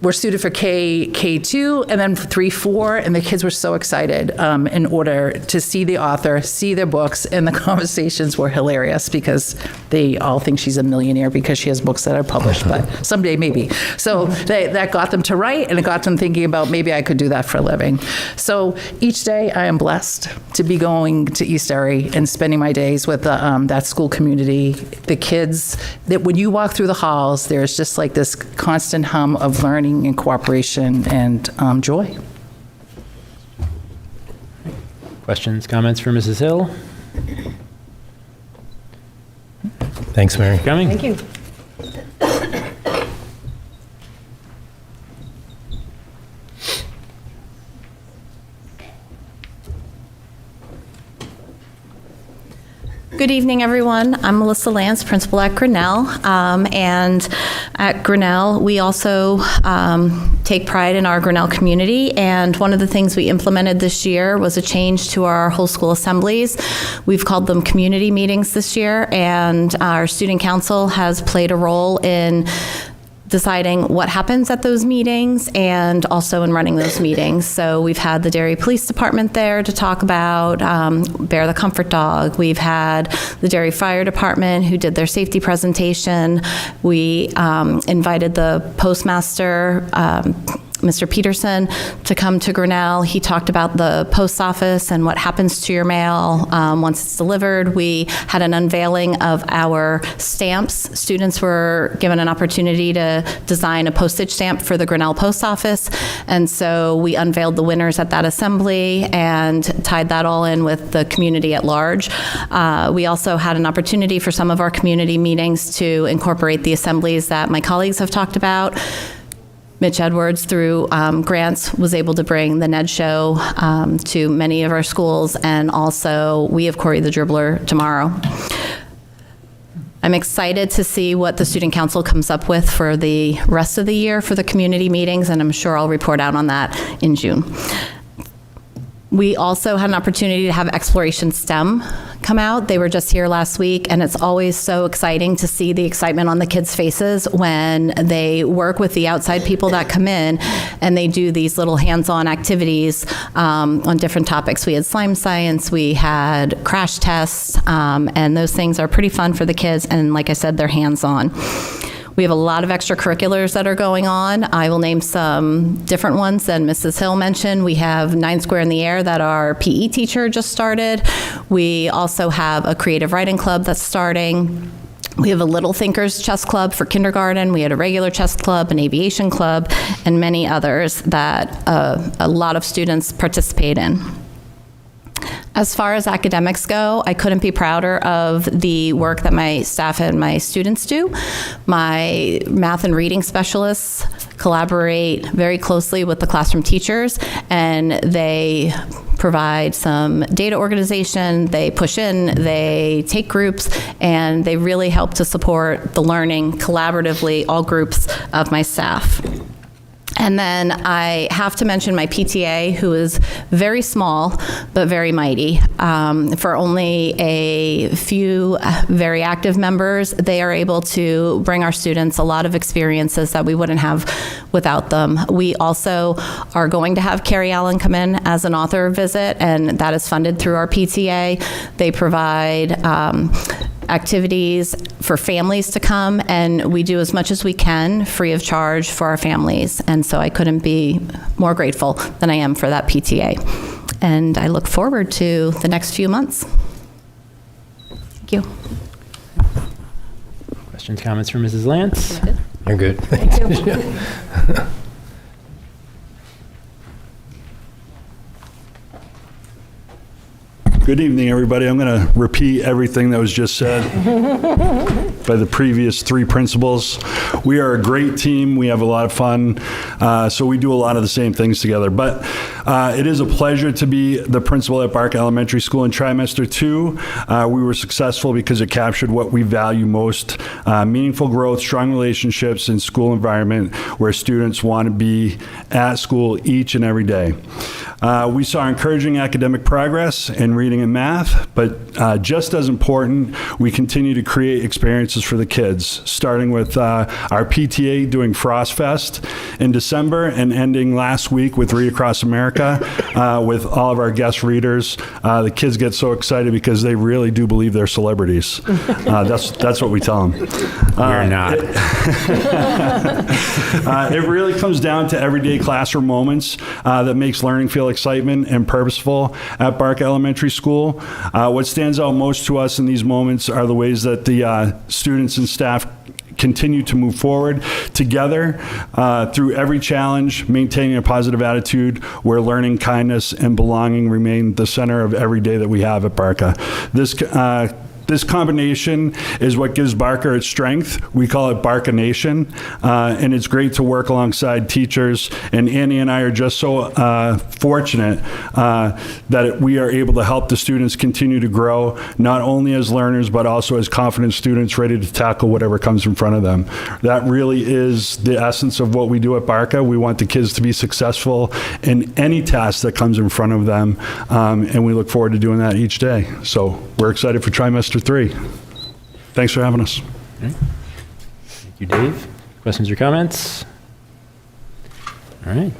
were suited for K2 and then 3-4, and the kids were so excited in order to see the author, see their books, and the conversations were hilarious because they all think she's a millionaire because she has books that are published, but someday maybe. So that got them to write, and it got them thinking about maybe I could do that for a living. So each day I am blessed to be going to East Area and spending my days with that school community, the kids, that when you walk through the halls, there's just like this constant hum of learning and cooperation and joy. Questions, comments for Mrs. Hill? Thanks, Mary. Coming. Thank you. Good evening, everyone. I'm Melissa Lance, principal at Grinnell. And at Grinnell, we also take pride in our Grinnell community. And one of the things we implemented this year was a change to our whole school assemblies. We've called them community meetings this year, and our student council has played a role in deciding what happens at those meetings and also in running those meetings. So we've had the Derry Police Department there to talk about Bear the Comfort Dog. We've had the Derry Fire Department who did their safety presentation. We invited the postmaster, Mr. Peterson, to come to Grinnell. He talked about the post office and what happens to your mail once it's delivered. We had an unveiling of our stamps. Students were given an opportunity to design a postage stamp for the Grinnell post office, and so we unveiled the winners at that assembly and tied that all in with the community at large. We also had an opportunity for some of our community meetings to incorporate the assemblies that my colleagues have talked about. Mitch Edwards, through grants, was able to bring the Ned Show to many of our schools, and also we have Corey the Dribbler tomorrow. I'm excited to see what the Student Council comes up with for the rest of the year for the community meetings, and I'm sure I'll report out on that in June. We also had an opportunity to have Exploration STEM come out. They were just here last week, and it's always so exciting to see the excitement on the kids' faces when they work with the outside people that come in and they do these little hands-on activities on different topics. We had slime science, we had crash tests, and those things are pretty fun for the kids, and like I said, they're hands-on. We have a lot of extracurriculars that are going on. I will name some different ones than Mrs. Hill mentioned. We have 9 Square in the Air that our PE teacher just started. We also have a creative writing club that's starting. We have a Little Thinkers chess club for kindergarten. We had a regular chess club, an aviation club, and many others that a lot of students participate in. As far as academics go, I couldn't be prouder of the work that my staff and my students do. My math and reading specialists collaborate very closely with the classroom teachers, and they provide some data organization, they push in, they take groups, and they really help to support the learning collaboratively, all groups of my staff. And then I have to mention my PTA, who is very small but very mighty. For only a few very active members, they are able to bring our students a lot of experiences that we wouldn't have without them. We also are going to have Carrie Allen come in as an author visit, and that is funded through our PTA. They provide activities for families to come, and we do as much as we can free of charge for our families. And so I couldn't be more grateful than I am for that PTA. And I look forward to the next few months. Thank you. Questions, comments from Mrs. Lance? You're good. Thank you. Good evening, everybody. I'm going to repeat everything that was just said by the previous 3 principals. We are a great team. We have a lot of fun. So we do a lot of the same things together. But it is a pleasure to be the principal at Barker Elementary School in trimester 2. We were successful because it captured what we value most: meaningful growth, strong relationships, and school environment where students want to be at school each and every day. We saw encouraging academic progress in reading and math, but just as important, we continue to create experiences for the kids, starting with our PTA doing Frost Fest in December and ending last week with Read Across America with all of our guest readers. The kids get so excited because they really do believe they're celebrities. That's what we tell them. You're not. It really comes down to everyday classroom moments that makes learning feel excitement and purposeful at Barker Elementary School. What stands out most to us in these moments are the ways that the students and staff continue to move forward together through every challenge, maintaining a positive attitude where learning, kindness, and belonging remain the center of every day that we have at Barker. This combination is what gives Barker its strength. We call it Barker Nation, and it's great to work alongside teachers. And Annie and I are just so fortunate that we are able to help the students continue to grow, not only as learners, but also as confident students ready to tackle whatever comes in front of them. That really is the essence of what we do at Barker. We want the kids to be successful in any task that comes in front of them, and we look forward to doing that each day. So we're excited for trimester 3. Thanks for having us. Thank you, Dave. Questions or comments? All right.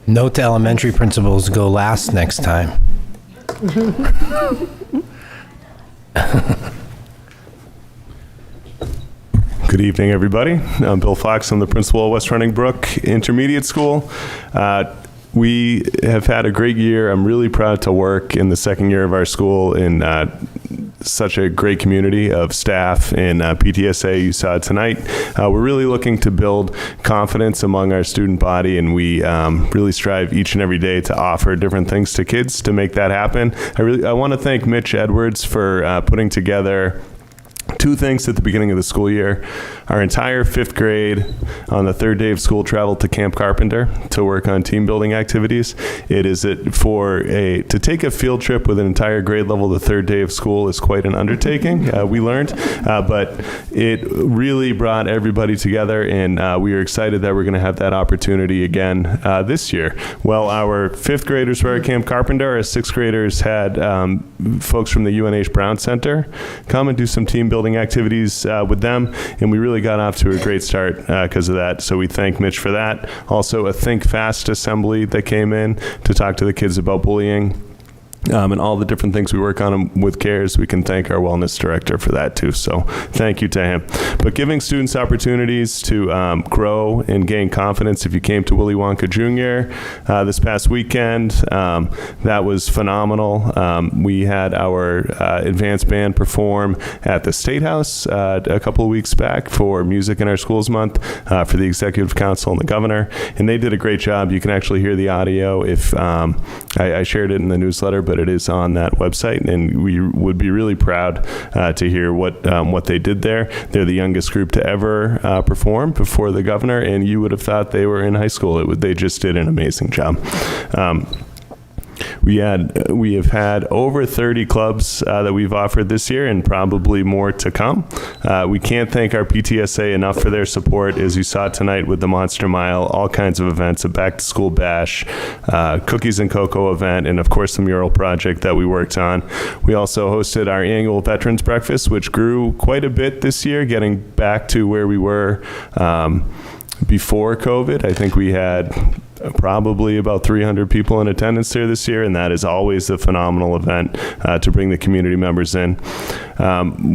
Note to elementary principals, go last next time. Good evening, everybody. I'm Bill Fox. I'm the principal of West Running Brook Intermediate School. We have had a great year. I'm really proud to work in the second year of our school in such a great community of staff and PTSA you saw tonight. We're really looking to build confidence among our student body, and we really strive each and every day to offer different things to kids to make that happen. I want to thank Mitch Edwards for putting together Two things at the beginning of the school year. Our entire 5th grade on the 3rd day of school traveled to Camp Carpenter to work on team building activities. It is to take a field trip with an entire grade level the 3rd day of school is quite an undertaking, we learned, but it really brought everybody together, and we are excited that we're going to have that opportunity again this year. Well, our 5th graders were at Camp Carpenter. Our 6th graders had folks from the UNH Brown Center come and do some team building activities with them, and we really got off to a great start because of that. So we thank Mitch for that. Also, a Think Fast assembly that came in to talk to the kids about bullying. And all the different things we work on with CARES, we can thank our wellness director for that too. So thank you to him. But giving students opportunities to grow and gain confidence. If you came to Willy Wonka Jr. This past weekend, that was phenomenal. We had our advanced band perform at the State House a couple of weeks back for Music in Our Schools Month for the Executive Council and the Governor. And they did a great job. You can actually hear the audio if I shared it in the newsletter, but it is on that website, and we would be really proud to hear what they did there. They're the youngest group to ever perform before the governor, and you would have thought they were in high school. They just did an amazing job. We have had over 30 clubs that we've offered this year, and probably more to come. We can't thank our PTSA enough for their support, as you saw tonight with the Monster Mile, all kinds of events, a back-to-school bash, cookies and cocoa event, and of course the mural project that we worked on. We also hosted our annual Veterans Breakfast, which grew quite a bit this year, getting back to where we were before COVID. I think we had probably about 300 people in attendance there this year, and that is always a phenomenal event to bring the community members in.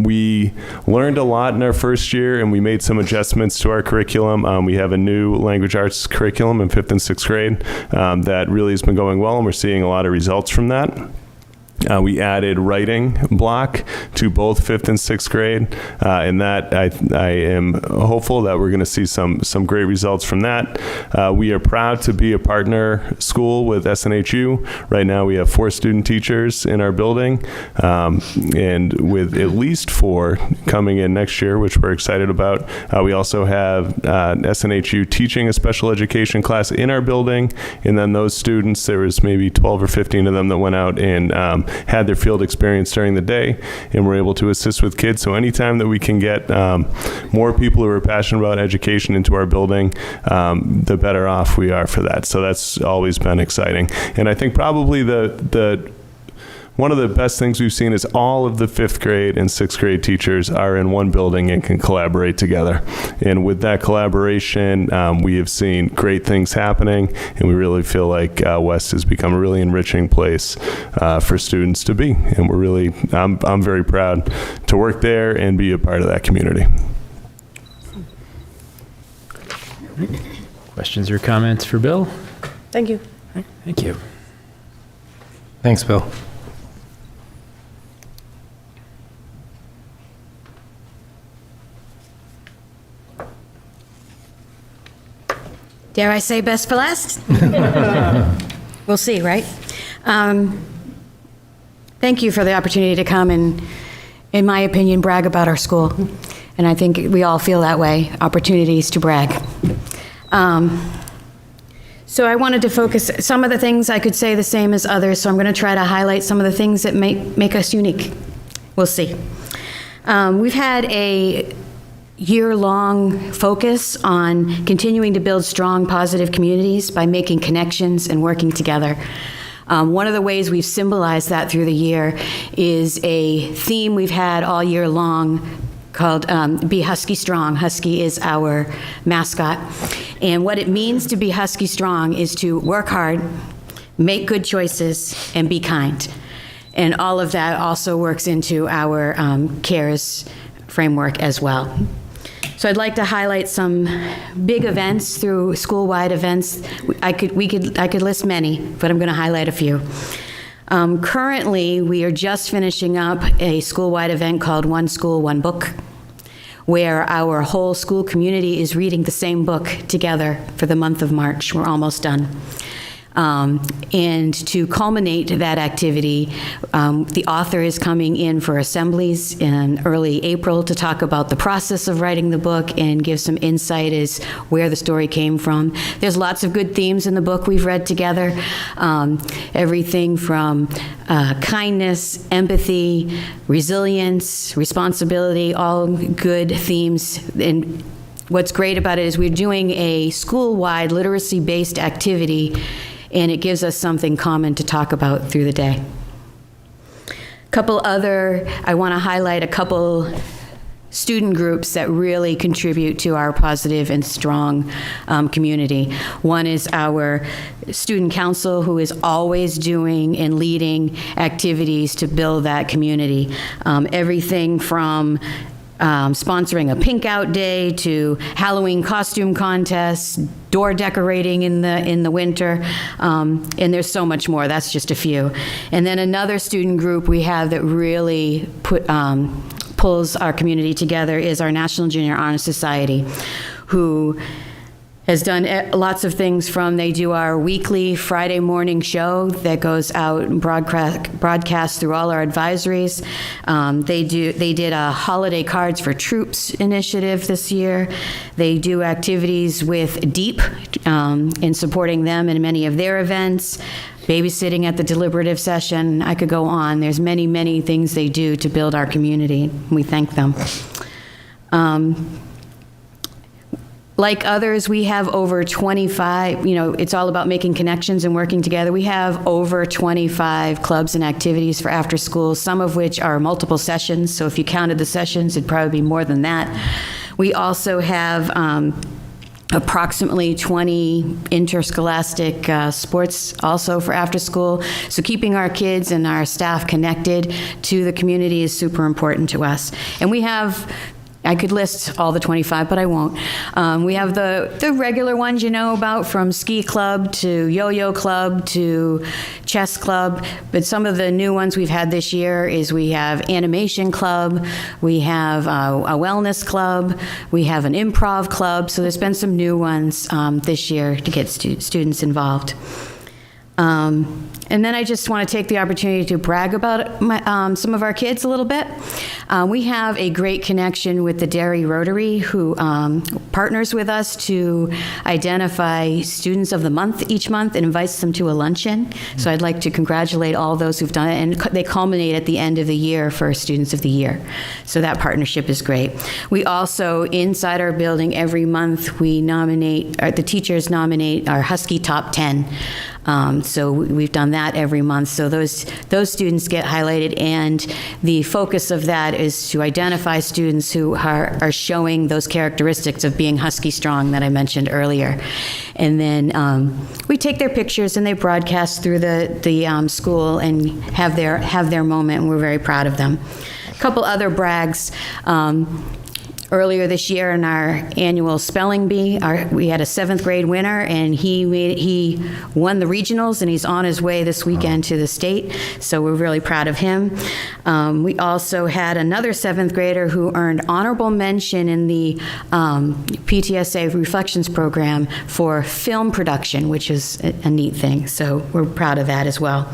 We learned a lot in our first year, and we made some adjustments to our curriculum. We have a new language arts curriculum in 5th and 6th grade that really has been going well, and we're seeing a lot of results from that. We added writing block to both 5th and 6th grade, and that I am hopeful that we're going to see some great results from that. We are proud to be a partner school with SNHU. Right now we have 4 student teachers in our building, and with at least 4 coming in next year, which we're excited about. We also have SNHU teaching a special education class in our building, and then those students, there was maybe 12 or 15 of them that went out and had their field experience during the day, and we're able to assist with kids. So anytime that we can get more people who are passionate about education into our building, the better off we are for that. So that's always been exciting. And I think probably one of the best things we've seen is all of the 5th grade and 6th grade teachers are in one building and can collaborate together. And with that collaboration, we have seen great things happening, and we really feel like West has become a really enriching place for students to be. And I'm very proud to work there and be a part of that community. Questions or comments for Bill? Thank you. Thank you. Thanks, Bill. Dare I say best for last? We'll see, right? Thank you for the opportunity to come and, in my opinion, brag about our school. And I think we all feel that way, opportunities to brag. So I wanted to focus, some of the things I could say the same as others, so I'm going to try to highlight some of the things that make us unique. We'll see. We've had a year-long focus on continuing to build strong, positive communities by making connections and working together. One of the ways we've symbolized that through the year is a theme we've had all year long called Be Husky Strong. Husky is our mascot. And what it means to be Husky Strong is to work hard, make good choices, and be kind. And all of that also works into our CARES framework as well. So I'd like to highlight some big events through school-wide events. I could list many, but I'm going to highlight a few. Currently, we are just finishing up a school-wide event called One School, One Book, where our whole school community is reading the same book together for the month of March. We're almost done. And to culminate that activity, the author is coming in for assemblies in early April to talk about the process of writing the book and give some insight as where the story came from. There's lots of good themes in the book we've read together. Everything from kindness, empathy, resilience, responsibility, all good themes. And what's great about it is we're doing a school-wide literacy-based activity, and it gives us something common to talk about through the day. I want to highlight a couple student groups that really contribute to our positive and strong community. One is our student council, who is always doing and leading activities to build that community. Everything from sponsoring a pink out day to Halloween costume contests, door decorating in the winter, and there's so much more. That's just a few. And then another student group we have that really pulls our community together is our National Junior Honor Society, who has done lots of things. They do our weekly Friday morning show that goes out and broadcast through all our advisories. They did a holiday cards for troops initiative this year. They do activities with DEEP in supporting them in many of their events. Babysitting at the deliberative session. I could go on. There's many, many things they do to build our community. We thank them. Like others, we have over 25, it's all about making connections and working together. We have over 25 clubs and activities for after school, some of which are multiple sessions. So if you counted the sessions, it'd probably be more than that. We also have approximately 20 interscholastic sports also for after school. So keeping our kids and our staff connected to the community is super important to us. And we have, I could list all the 25, but I won't. We have the regular ones you know about, from ski club to yo-yo club to chess club. But some of the new ones we've had this year is we have animation club, we have a wellness club, we have an improv club. So there's been some new ones this year to get students involved. And then I just want to take the opportunity to brag about some of our kids a little bit. We have a great connection with the Derry Rotary, who partners with us to identify students of the month each month and invites them to a luncheon. So I'd like to congratulate all those who've done it, and they culminate at the end of the year for Students of the Year. So that partnership is great. We also, inside our building, every month we nominate, the teachers nominate our Husky Top 10. So we've done that every month. So those students get highlighted, and the focus of that is to identify students who are showing those characteristics of being Husky strong that I mentioned earlier. And then we take their pictures and they broadcast through the school and have their moment, and we're very proud of them. A couple other brags. Earlier this year in our annual spelling bee, we had a 7th grade winner, and he won the regionals, and he's on his way this weekend to the state. So we're really proud of him. We also had another 7th grader who earned honorable mention in the PTSA Reflections program for film production, which is a neat thing. So we're proud of that as well.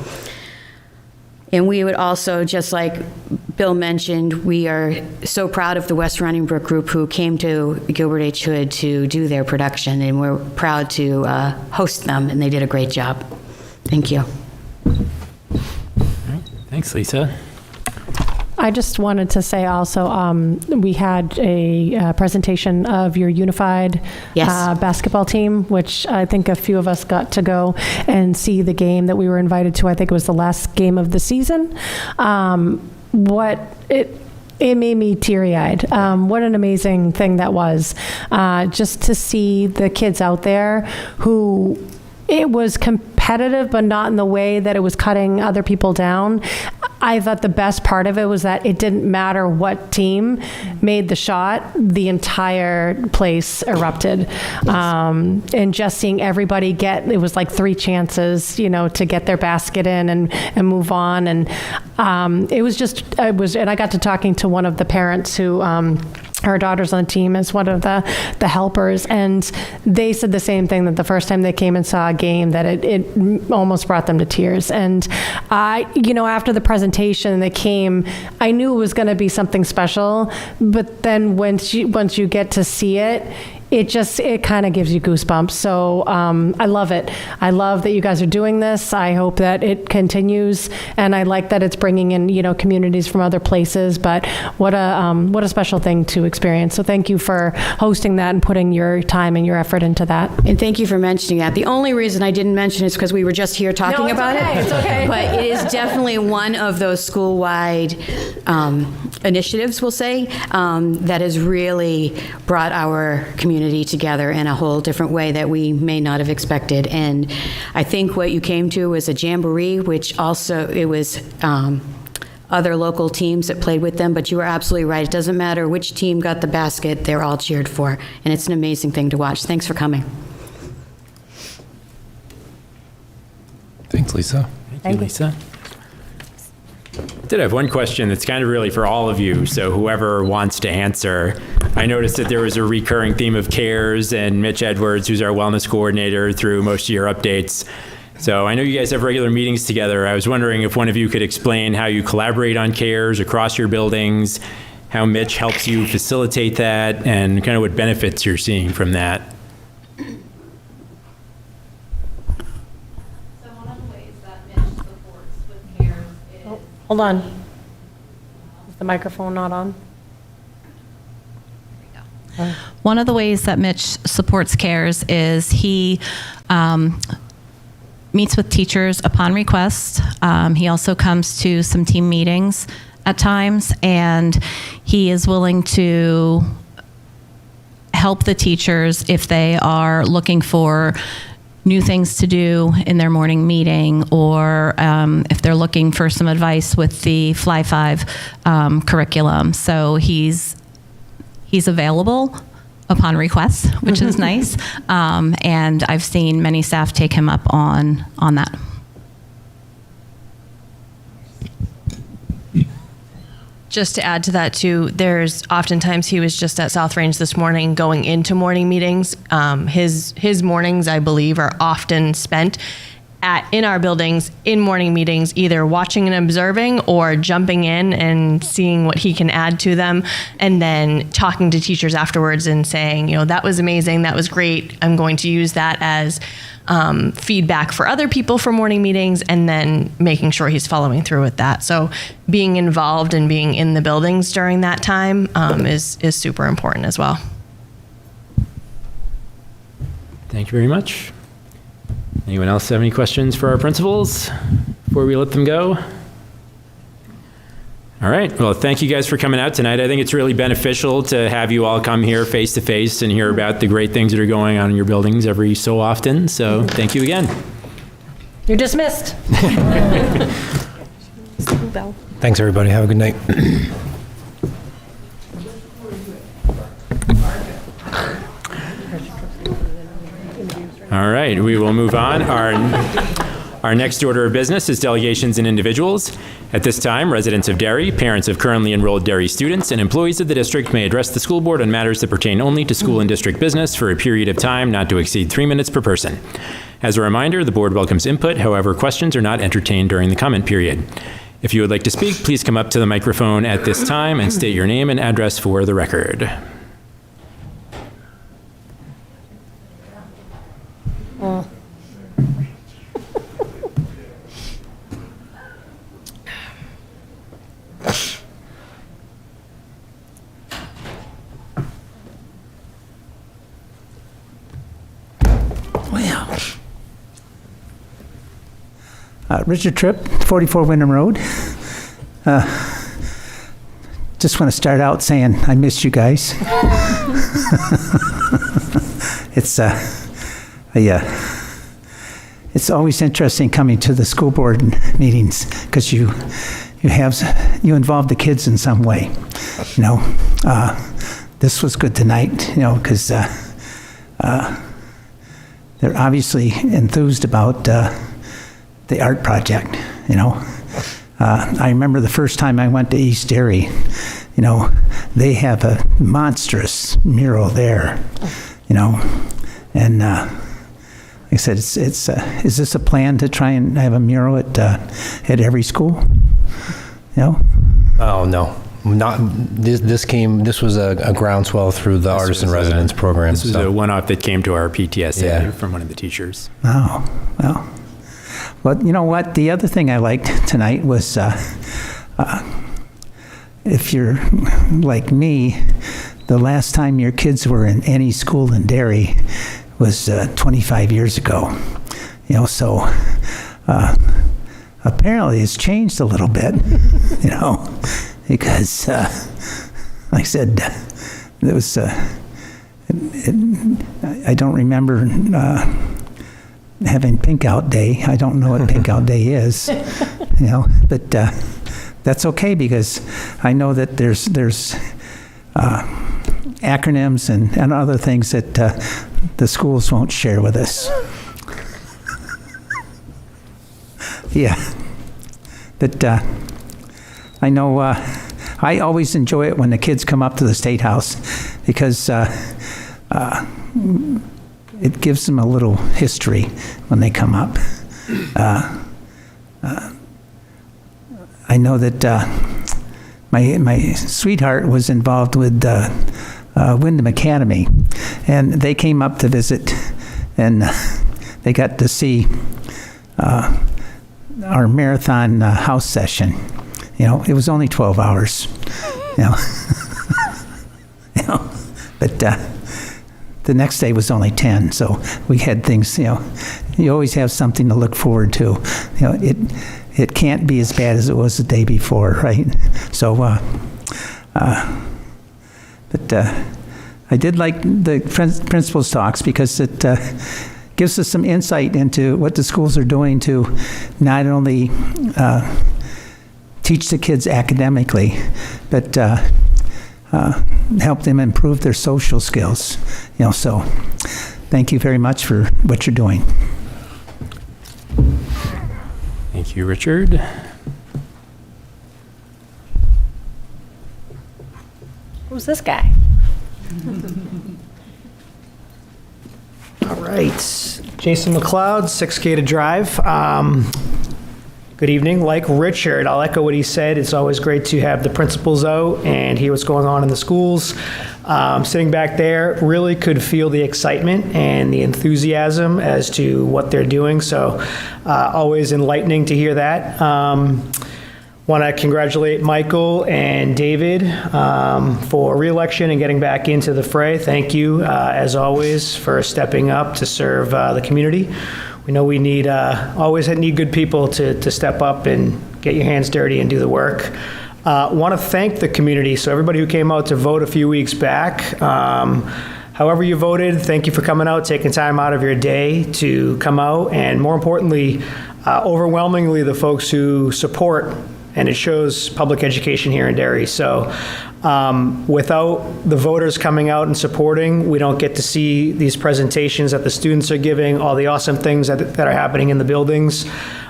And we would also, just like Bill mentioned, we are so proud of the West Running Brook group who came to Gilbert H. Hood to do their production, and we're proud to host them, and they did a great job. Thank you. All right. Thanks, Lisa. I just wanted to say also, we had a presentation of your unified basketball team, which I think a few of us got to go and see the game that we were invited to. I think it was the last game of the season. It made me teary-eyed. What an amazing thing that was. Just to see the kids out there who, it was competitive, but not in the way that it was cutting other people down. I thought the best part of it was that it didn't matter what team made the shot, the entire place erupted. And just seeing everybody it was like 3 chances, to get their basket in and move on. And and I got to talking to one of the parents who her daughter's on the team as one of the helpers, and they said the same thing, that the first time they came and saw a game, that it almost brought them to tears. And after the presentation they came, I knew it was going to be something special, but then once you get to see it, it kind of gives you goosebumps. So I love it. I love that you guys are doing this. I hope that it continues, and I like that it's bringing in communities from other places. But what a special thing to experience. So thank you for hosting that and putting your time and your effort into that. And thank you for mentioning that. The only reason I didn't mention it is because we were just here talking about it. It's okay. But it is definitely one of those school-wide initiatives, we'll say, that has really brought our community together in a whole different way that we may not have expected. And I think what you came to was a jamboree, which also it was other local teams that played with them, but you were absolutely right. It doesn't matter which team got the basket, they're all cheered for. And it's an amazing thing to watch. Thanks for coming. Thanks, Lisa. Thank you, Lisa. I did have one question that's kind of really for all of you, so whoever wants to answer. I noticed that there was a recurring theme of CARES, and Mitch Edwards, who's our wellness coordinator, through most of your updates. So I know you guys have regular meetings together. I was wondering if one of you could explain how you collaborate on CARES across your buildings, how Mitch helps you facilitate that, and kind of what benefits you're seeing from that. Hold on. Is the microphone not on? One of the ways that Mitch supports CARES is he meets with teachers upon request. He also comes to some team meetings at times, and he is willing to help the teachers if they are looking for new things to do in their morning meeting, or if they're looking for some advice with the Fly 5 curriculum. So he's available upon request, which is nice. And I've seen many staff take him up on that. Just to add to that too, there's oftentimes, he was just at South Range this morning going into morning meetings. His mornings, I believe, are often spent in our buildings in morning meetings, either watching and observing or jumping in and seeing what he can add to them, and then talking to teachers afterwards and saying, that was amazing, that was great, I'm going to use that as feedback for other people for morning meetings, and then making sure he's following through with that. So being involved and being in the buildings during that time is super important as well. Thank you very much. Anyone else have any questions for our principals before we let them go? All right. Well, thank you guys for coming out tonight. I think it's really beneficial to have you all come here face to face and hear about the great things that are going on in your buildings every so often. So thank you again. You're dismissed. Thanks, everybody. Have a good night. All right, we will move on. Our next order of business is delegations and individuals. At this time, residents of Derry, parents of currently enrolled Derry students, and employees of the district may address the school board on matters that pertain only to school and district business for a period of time not to exceed 3 minutes per person. As a reminder, the board welcomes input. However, questions are not entertained during the comment period. If you would like to speak, please come up to the microphone at this time and state your name and address for the record. Oh. Richard Tripp, 44 Wyndham Road. Just want to start out saying I missed you guys. It's always interesting coming to the school board meetings because you involve the kids in some way. This was good tonight, because they're obviously enthused about the art project. I remember the first time I went to East Derry, they have a monstrous mural there, and like I said, is this a plan to try and have a mural at every school? Oh, no. This was a groundswell through the Artist in Residence program. This was a one-off that came to our PTSA from one of the teachers. Oh, well, you know what? The other thing I liked tonight was, if you're like me, the last time your kids were in any school in Derry was 25 years ago. So apparently it's changed a little bit, because, like I said, there was, I don't remember having Pink Out Day. I don't know what Pink Out Day is, but that's okay, because I know that there's acronyms and other things that the schools won't share with us. Yeah, but I know I always enjoy it when the kids come up to the State House, because it gives them a little history when they come up. I know that my sweetheart was involved with Wyndham Academy, and they came up to visit, and they got to see our marathon house session. It was only 12 hours, but the next day was only 10, so we had things, you always have something to look forward to. It can't be as bad as it was the day before, right? So, but I did like the principal's talks, because it gives us some insight into what the schools are doing to not only teach the kids academically, but help them improve their social skills. So thank you very much for what you're doing. Thank you, Richard. Who's this guy? All right, Jason McLeod, 6 Gated Drive. Good evening. Like Richard, I'll echo what he said. It's always great to have the principals out and hear what's going on in the schools. Sitting back there, really could feel the excitement and the enthusiasm as to what they're doing. So always enlightening to hear that. Want to congratulate Michael and David for re-election and getting back into the fray. Thank you, as always, for stepping up to serve the community. We know we need always need good people to step up and get your hands dirty and do the work. Want to thank the community. So everybody who came out to vote a few weeks back, however you voted, thank you for coming out, taking time out of your day to come out, and more importantly, overwhelmingly the folks who support, and it shows, public education here in Derry. So without the voters coming out and supporting, we don't get to see these presentations that the students are giving, all the awesome things that are happening in the buildings.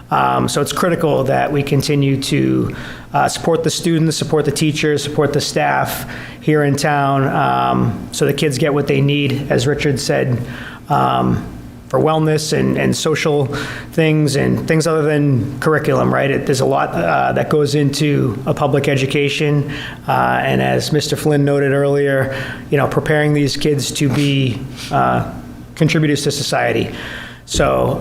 So it's critical that we continue to support the students, support the teachers, support the staff here in town, so the kids get what they need, as Richard said, for wellness and social things and things other than curriculum, right? There's a lot that goes into a public education, and as Mr. Flynn noted earlier, preparing these kids to be contributors to society. So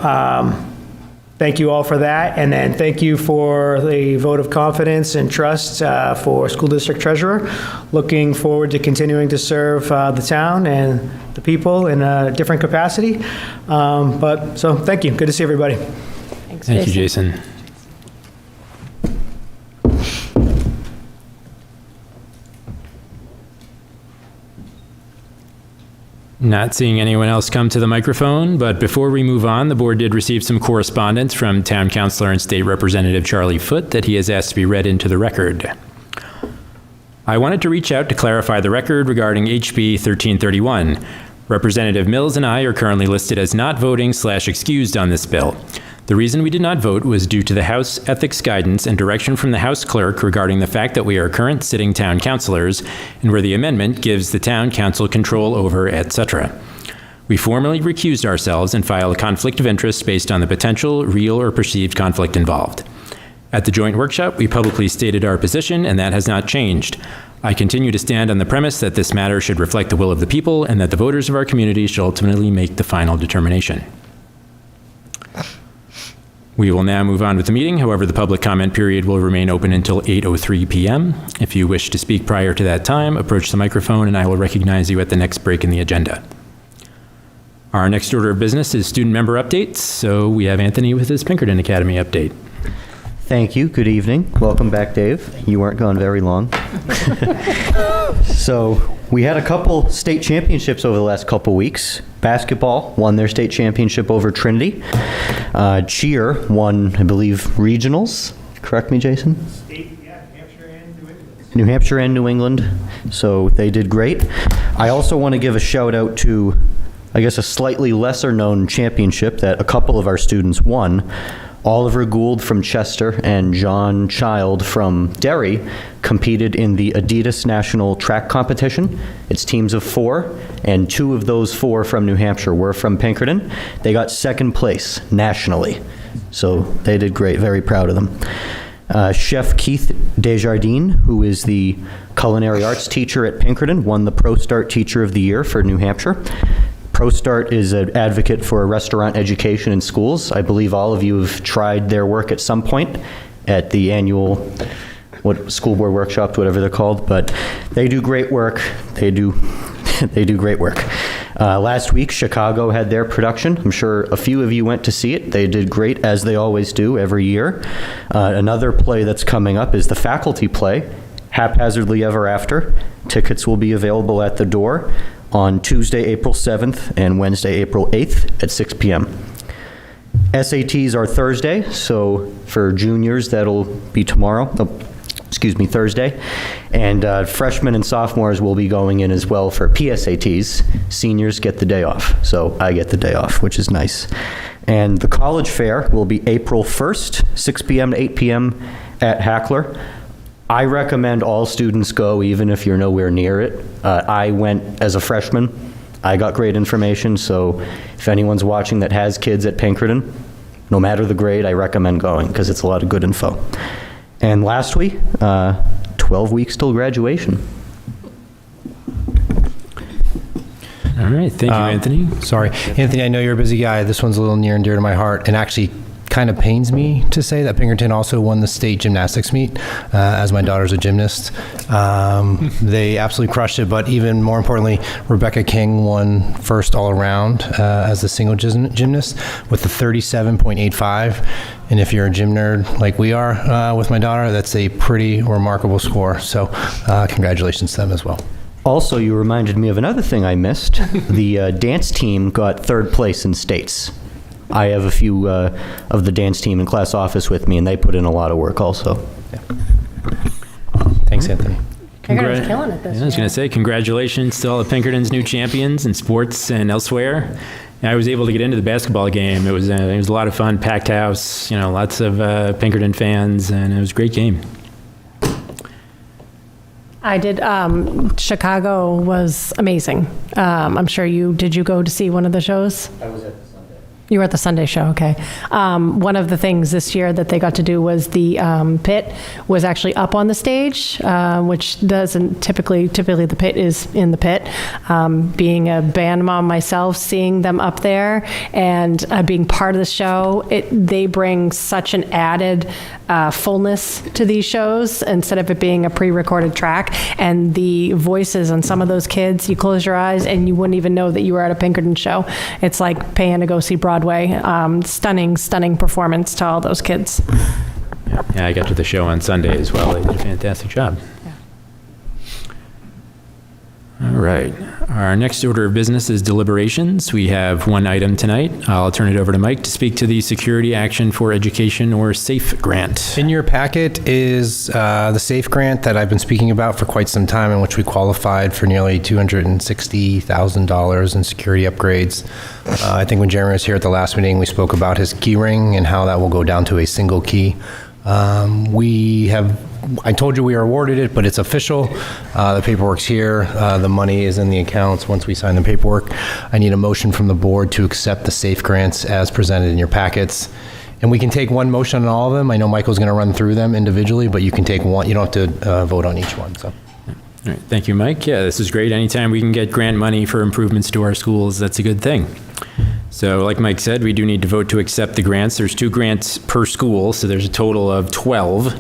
thank you all for that, and then thank you for the vote of confidence and trust for School District Treasurer. Looking forward to continuing to serve the town and the people in a different capacity. So thank you. Good to see everybody. Thanks, Thank you, Jason. Not seeing anyone else come to the microphone, but before we move on, the board did receive some correspondence from Town Councilor and State Representative Charlie Foote that he has asked to be read into the record. I wanted to reach out to clarify the record regarding HB 1331. Representative Mills and I are currently listed as not voting / excused on this bill. The reason we did not vote was due to the House ethics guidance and direction from the House clerk regarding the fact that we are current sitting town councilors and where the amendment gives the town council control over, etc. We formally recused ourselves and filed a conflict of interest based on the potential, real, or perceived conflict involved. At the joint workshop, we publicly stated our position, and that has not changed. I continue to stand on the premise that this matter should reflect the will of the people and that the voters of our community should ultimately make the final determination. We will now move on with the meeting. However, the public comment period will remain open until 8:03 p.m. If you wish to speak prior to that time, approach the microphone and I will recognize you at the next break in the agenda. Our next order of business is student member updates. So we have Anthony with his Pinkerton Academy update. Thank you. Good evening. Welcome back, Dave. You weren't gone very long. So we had a couple state championships over the last couple weeks. Basketball won their state championship over Trinity. Cheer won, I believe, regionals. Correct me, Jason? New Hampshire and New England. So they did great. I also want to give a shout out to, I guess, a slightly lesser known championship that a couple of our students won. Oliver Gould from Chester and John Child from Derry competed in the Adidas National Track Competition. It's teams of 4, and 2 of those 4 from New Hampshire were from Pinkerton. They got second place nationally, so they did great. Very proud of them. Chef Keith Desjardins, who is the culinary arts teacher at Pinkerton, won the Pro Start Teacher of the Year for New Hampshire. ProStart is an advocate for restaurant education in schools. I believe all of you have tried their work at some point at the annual school board workshops, whatever they're called, but they do great work. They do great work. Last week, Chicago had their production. I'm sure a few of you went to see it. They did great, as they always do every year. Another play that's coming up is the faculty play, Haphazardly Ever After. Tickets will be available at the door on Tuesday, April 7th and Wednesday, April 8th at 6 p.m. SATs are Thursday, so for juniors, that'll be tomorrow. Thursday. And freshmen and sophomores will be going in as well for PSATs. Seniors get the day off, so I get the day off, which is nice. And the college fair will be April 1st, 6 p.m. to 8 p.m. at Hackler. I recommend all students go, even if you're nowhere near it. I went as a freshman. I got great information, so if anyone's watching that has kids at Pinkerton, no matter the grade, I recommend going because it's a lot of good info. And lastly, 12 weeks till graduation. All right, thank you, Anthony. Sorry. Anthony, I know you're a busy guy. This one's a little near and dear to my heart, and actually kind of pains me to say that Pinkerton also won the state gymnastics meet, as my daughter's a gymnast. They absolutely crushed it, but even more importantly, Rebecca King won first all around as a single gymnast with a 37.85. And if you're a gym nerd like we are with my daughter, that's a pretty remarkable score. So congratulations to them as well. Also, you reminded me of another thing I missed. The dance team got 3rd place in states. I have a few of the dance team in class office with me, and they put in a lot of work also. Yeah. Thanks, Anthony. Pinkerton's killing it this year. I was going to say, congratulations to all of Pinkerton's new champions in sports and elsewhere. I was able to get into the basketball game. It was a lot of fun, packed house, lots of Pinkerton fans, and it was a great game. I did. Chicago was amazing. I'm sure did you go to see one of the shows? I was at the Sunday. You were at the Sunday show, okay. One of the things this year that they got to do was the pit was actually up on the stage, which doesn't typically the pit is in the pit. Being a band mom myself, seeing them up there and being part of the show, they bring such an added fullness to these shows instead of it being a pre-recorded track. And the voices on some of those kids, you close your eyes and you wouldn't even know that you were at a Pinkerton show. It's like paying to go see Broadway. Stunning performance to all those kids. Yeah, I got to the show on Sunday as well. They did a fantastic job. Yeah. All right. Our next order of business is deliberations. We have one item tonight. I'll turn it over to Mike to speak to the Security Action for Education, or SAFE grant. In your packet is the SAFE grant that I've been speaking about for quite some time, in which we qualified for nearly $260,000 in security upgrades. I think when Jeremy was here at the last meeting, we spoke about his key ring and how that will go down to a single key. I told you we are awarded it, but it's official. The paperwork's here. The money is in the accounts once we sign the paperwork. I need a motion from the board to accept the SAFE grants as presented in your packets. And we can take one motion on all of them. I know Michael's going to run through them individually, but you can take one. You don't have to vote on each one. So. All right, thank you, Mike. Yeah, this is great. Anytime we can get grant money for improvements to our schools, that's a good thing. So like Mike said, we do need to vote to accept the grants. There's 2 grants per school, so there's a total of 12.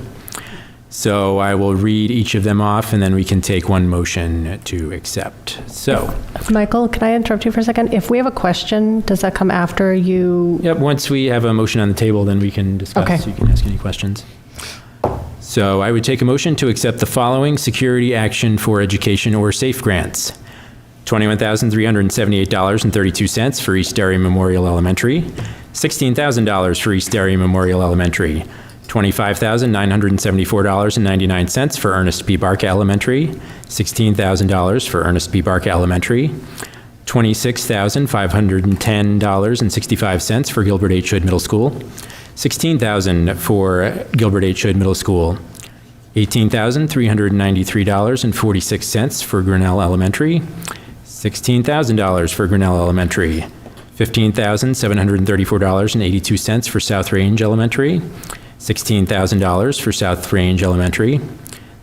So I will read each of them off, and then we can take one motion to accept. So, Michael, can I interrupt you for a second? If we have a question, does that come after you? Yep, once we have a motion on the table, then we can discuss. Okay. So you can ask any questions. So I would take a motion to accept the following Security Action for Education, or SAFE grants. $21,378.32 for East Derry Memorial Elementary, $16,000 for East Derry Memorial Elementary, $25,974.99 for Ernest B. Barca Elementary, $16,000 for Ernest B. Barca Elementary, $26,510.65 for Gilbert H. Hood Middle School, $16,000 for Gilbert H. Hood Middle School, $18,393.46 for Grinnell Elementary, $16,000 for Grinnell Elementary, $15,734.82 for South Range Elementary, $16,000 for South Range Elementary,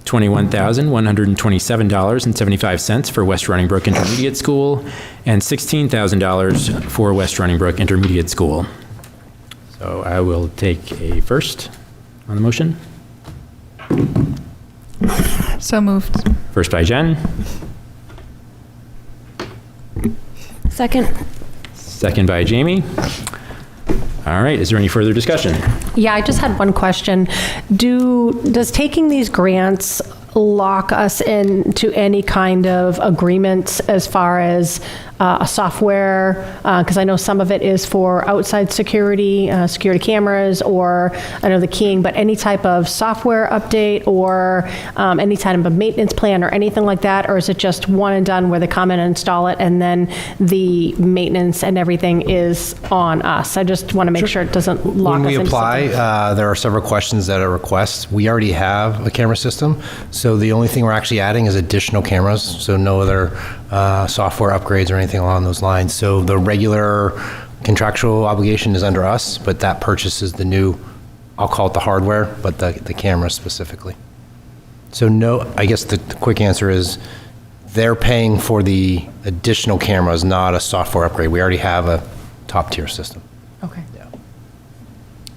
$21,127.75 for West Running Brook Intermediate School, and $16,000 for West Running Brook Intermediate School. So I will take a first on the motion. So moved. First by Jen. Second. Second by Jamie. All right, is there any further discussion? Yeah, I just had one question. Does taking these grants lock us into any kind of agreements as far as a software? Because I know some of it is for outside security, security cameras, or I know the keying, but any type of software update or any type of maintenance plan or anything like that? Or is it just one and done where they come in and install it and then the maintenance and everything is on us? I just want to make sure it doesn't lock us into When we apply, something. there are several questions that are requests. We already have a camera system, so the only thing we're actually adding is additional cameras, so no other software upgrades or anything along those lines. So the regular contractual obligation is under us, but that purchases the new, I'll call it the hardware, but the camera specifically. So no, I guess the quick answer is they're paying for the additional cameras, not a software upgrade. We already have a top-tier system. Okay.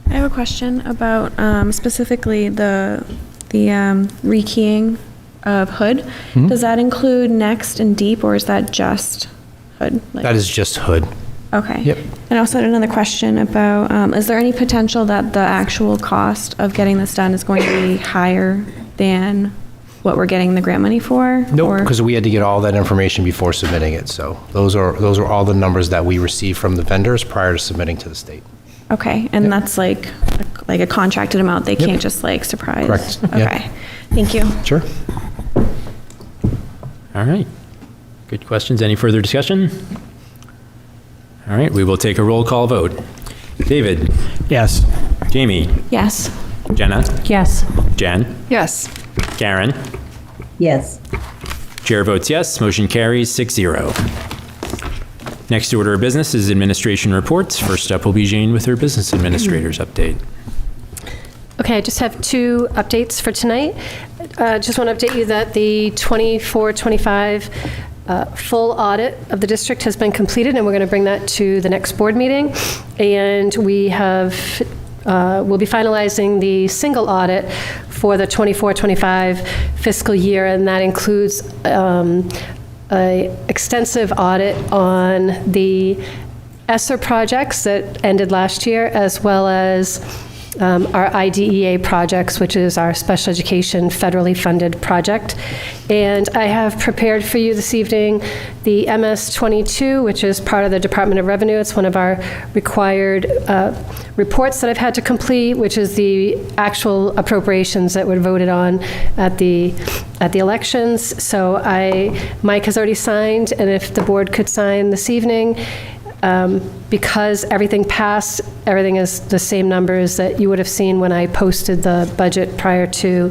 I have a question about specifically the rekeying of Hood. Mm-hmm. Does that include Next and Deep, or is that just Hood? That is just Hood. Okay. Yep. And I also had another question about, is there any potential that the actual cost of getting this done is going to be higher than what we're getting the grant money for? Nope, because we had to get all that information before submitting it. So those are all the numbers that we received from the vendors prior to submitting to the state. Okay, and that's like a contracted amount. They can't just like surprise. Correct. Okay. Yep. Thank you. Sure. All right. Good questions. Any further discussion? All right, we will take a roll call vote. David? Yes. Jamie? Yes. Jenna? Yes. Jen? Yes. Karen? Yes. Chair votes yes. Motion carries 6-0. Next order of business is administration reports. First up will be Jane with her business administrator's update. Okay, I just have 2 updates for tonight. Just want to update you that the 24-25 full audit of the district has been completed, and we're going to bring that to the next board meeting. And we have, we'll be finalizing the single audit for the 24-25 fiscal year, and that includes an extensive audit on the ESSER projects that ended last year, as well as our IDEA projects, which is our special education federally funded project. And I have prepared for you this evening the MS-22, which is part of the Department of Revenue. It's one of our required reports that I've had to complete, which is the actual appropriations that were voted on at the elections. So Mike has already signed, and if the board could sign this evening, because everything passed, everything is the same numbers that you would have seen when I posted the budget prior to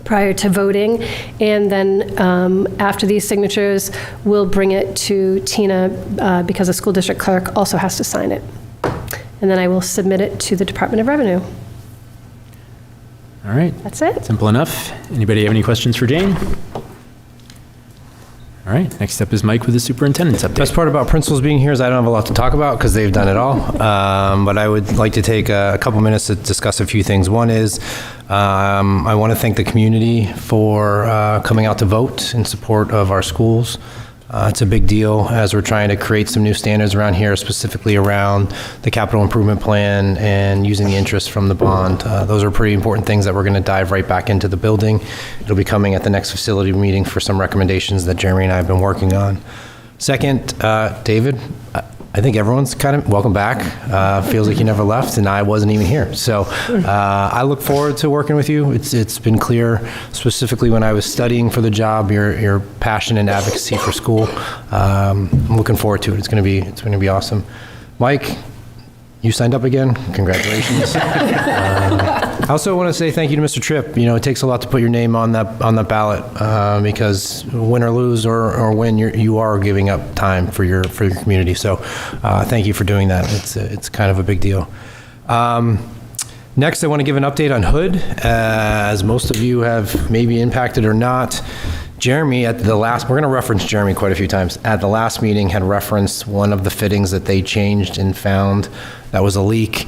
voting. And then after these signatures, we'll bring it to Tina because the school district clerk also has to sign it. And then I will submit it to the Department of Revenue. All right. That's it. Simple enough. Anybody have any questions for Jane? All right, next up is Mike with the superintendent's update. Best part about principals being here is I don't have a lot to talk about because they've done it all. But I would like to take a couple minutes to discuss a few things. One is I want to thank the community for coming out to vote in support of our schools. It's a big deal as we're trying to create some new standards around here, specifically around the capital improvement plan and using the interest from the bond. Those are pretty important things that we're going to dive right back into the building. It'll be coming at the next facility meeting for some recommendations that Jeremy and I have been working on. Second, David, I think everyone's kind of welcome back. Feels like you never left, and I wasn't even here. So I look forward to working with you. It's been clear, specifically when I was studying for the job, your passion and advocacy for school. I'm looking forward to it. It's going to be awesome. Mike, you signed up again. Congratulations. I also want to say thank you to Mr. Tripp. You know, it takes a lot to put your name on that ballot because win or lose or win, you are giving up time for your community. So thank you for doing that. It's kind of a big deal. Next, I want to give an update on Hood. As most of you have maybe impacted or not, Jeremy we're going to reference Jeremy quite a few times. At the last meeting had referenced one of the fittings that they changed and found that was a leak.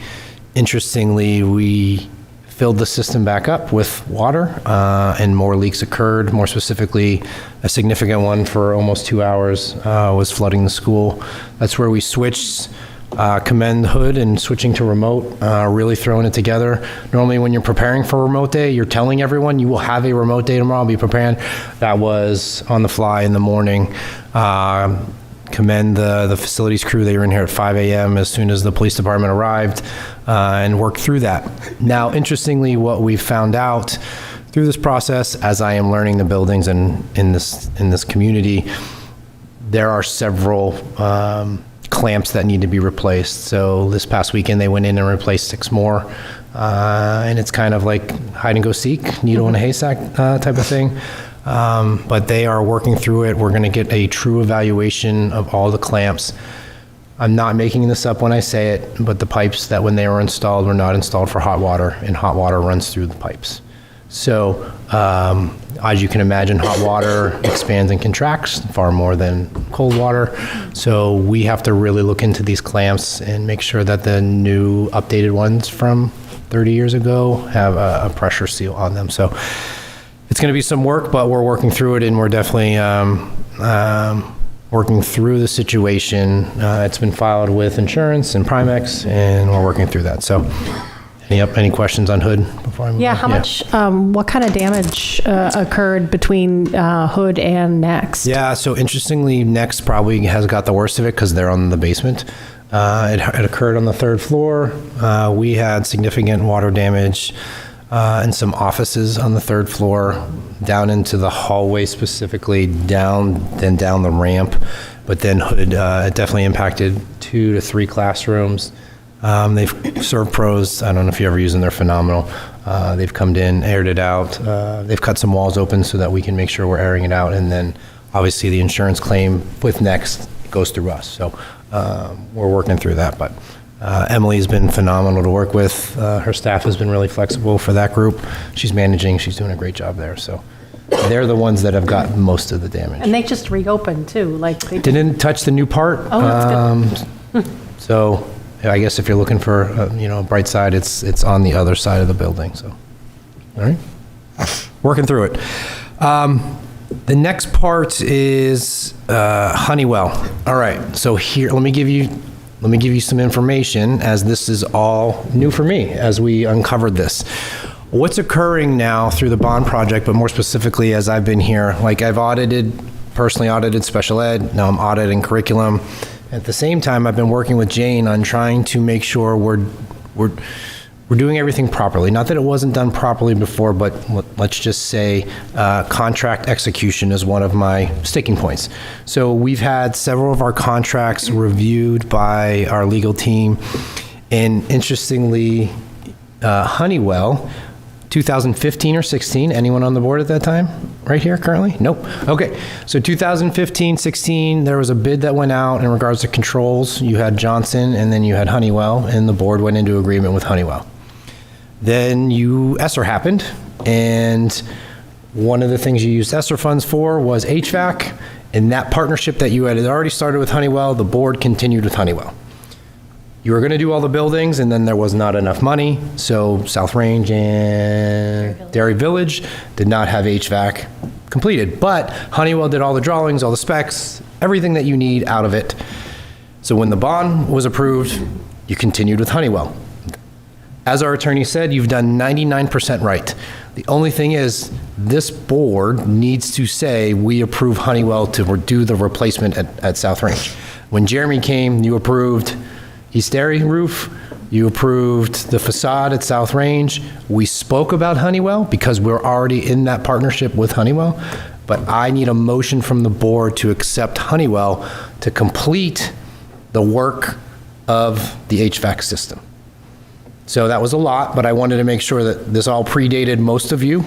Interestingly, we filled the system back up with water and more leaks occurred. More specifically, a significant one for almost 2 hours was flooding the school. That's where we switched. Commend Hood and switching to remote, really throwing it together. Normally when you're preparing for a remote day, you're telling everyone you will have a remote day tomorrow, be prepared. That was on the fly in the morning. Commend the facilities crew. They were in here at 5 a.m. as soon as the police department arrived and worked through that. Now, interestingly, what we found out through this process, as I am learning the buildings and in this community, there are several clamps that need to be replaced. So this past weekend, they went in and replaced 6 more. And it's kind of like hide and go seek, needle in a haystack type of thing. But they are working through it. We're going to get a true evaluation of all the clamps. I'm not making this up when I say it, but the pipes that when they were installed were not installed for hot water, and hot water runs through the pipes. So as you can imagine, hot water expands and contracts far more than cold water. So we have to really look into these clamps and make sure that the new updated ones from 30 years ago have a pressure seal on them. So it's going to be some work, but we're working through it, and we're definitely working through the situation. It's been filed with insurance and Primex, and we're working through that. So any questions on Hood before I move on? How much, what kind of damage occurred between Hood and Next? Yeah, so interestingly, Next probably has got the worst of it because they're on the basement. It occurred on the 3rd floor. We had significant water damage in some offices on the 3rd floor, down into the hallway specifically, down the ramp. But then Hood, it definitely impacted 2 to 3 classrooms. They've served pros. I don't know if you ever use them. They're phenomenal. They've come in, aired it out. They've cut some walls open so that we can make sure we're airing it out. And then obviously the insurance claim with Next goes through us. So we're working through that. But Emily's been phenomenal to work with. Her staff has been really flexible for that group. She's managing. She's doing a great job there. So they're the ones that have got most of the damage. And they just reopened too. Like they didn't touch the new part. Oh, that's good. So I guess if you're looking for a bright side, it's on the other side of the building. So, all right, working through it. The next part is Honeywell. All right, so here, let me give you let me give you some information, as this is all new for me as we uncovered this. What's occurring now through the bond project, but more specifically as I've been here, like I've personally audited special ed, now I'm auditing curriculum. At the same time, I've been working with Jane on trying to make sure we're doing everything properly. Not that it wasn't done properly before, but let's just say contract execution is one of my sticking points. So we've had several of our contracts reviewed by our legal team, and interestingly, Honeywell, 2015 or 16, anyone on the board at that time? Right here currently? Nope. Okay, so 2015, 16, there was a bid that went out in regards to controls. You had Johnson and then you had Honeywell, and the board went into agreement with Honeywell. Then ESSER happened, and one of the things you used ESSER funds for was HVAC, and that partnership that you had already started with Honeywell, the board continued with Honeywell. You were going to do all the buildings, and then there was not enough money, so South Range and Derry Village did not have HVAC completed, but Honeywell did all the drawings, all the specs, everything that you need out of it. So when the bond was approved, you continued with Honeywell. As our attorney said, you've done 99% right. The only thing is, this board needs to say, we approve Honeywell to do the replacement at South Range. When Jeremy came, you approved East Derry roof, you approved the facade at South Range. We spoke about Honeywell because we're already in that partnership with Honeywell, but I need a motion from the board to accept Honeywell to complete the work of the HVAC system. So that was a lot, but I wanted to make sure that this all predated most of you.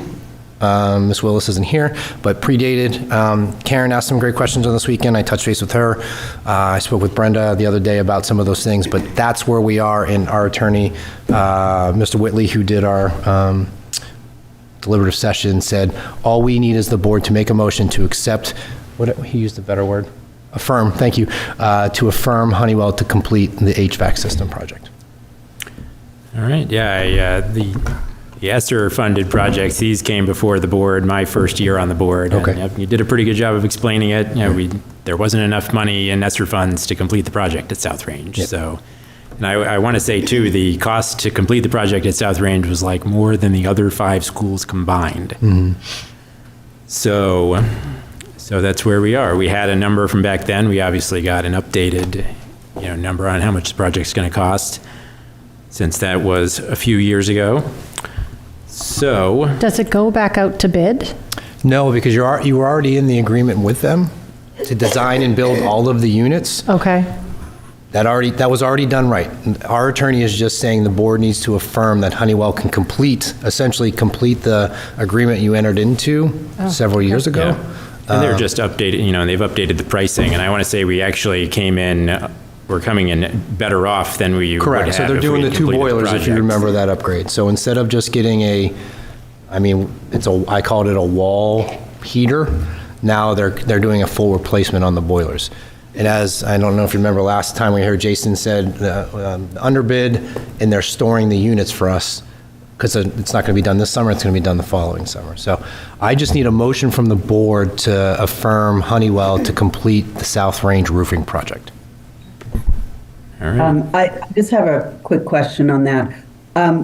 Ms. Willis isn't here, but predated. Karen asked some great questions on this weekend. I touched base with her. I spoke with Brenda the other day about some of those things, but that's where we are. In our attorney, Mr. Whitley, who did our deliberative session, said, all we need is the board to make a motion to accept, he used a better word, affirm, thank you, to affirm Honeywell to complete the HVAC system project. All right, yeah, the ESSER-funded projects, these came before the board my first year on the board. Okay. And, you did a pretty good job of explaining it. There wasn't enough money in ESSER funds to complete the project at South Range. Yep. So, and I want to say too, the cost to complete the project at South Range was like more than the other 5 schools combined. Mm-hmm. So that's where we are. We had a number from back then. We obviously got an updated, number on how much the project's going to cost, since that was a few years ago. So, Does it go back out to bid? No, because you were already in the agreement with them to design and build all of the units. Okay. That was already done right. Our attorney is just saying the board needs to affirm that Honeywell can essentially complete the agreement you entered into several years ago. Yeah. And they're just updated, and they've updated the pricing. And I want to say we actually we're coming in better off than we would have. Correct. So they're doing the 2 boilers, if you remember that upgrade. So instead of just getting I called it a wall heater, now they're doing a full replacement on the boilers. And as, I don't know if you remember last time we heard Jason said, underbid, and they're storing the units for us, because it's not going to be done this summer, it's going to be done the following summer. So I just need a motion from the board to affirm Honeywell to complete the South Range roofing project. All right. I just have a quick question on that.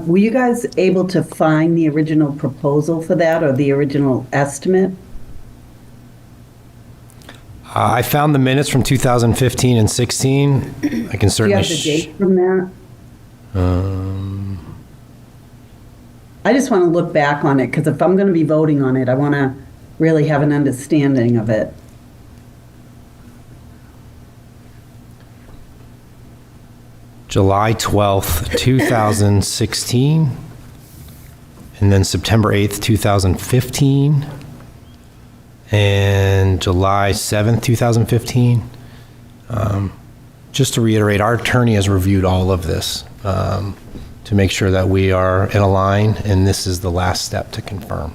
Were you guys able to find the original proposal for that, or the original estimate? I found the minutes from 2015 and 16. I can certainly. Do you have the date from that? I just want to look back on it, because if I'm going to be voting on it, I want to really have an understanding of it. July 12th, 2016, and then September 8th, 2015, and July 7th, 2015. Just to reiterate, our attorney has reviewed all of this to make sure that we are in a line, and this is the last step to confirm.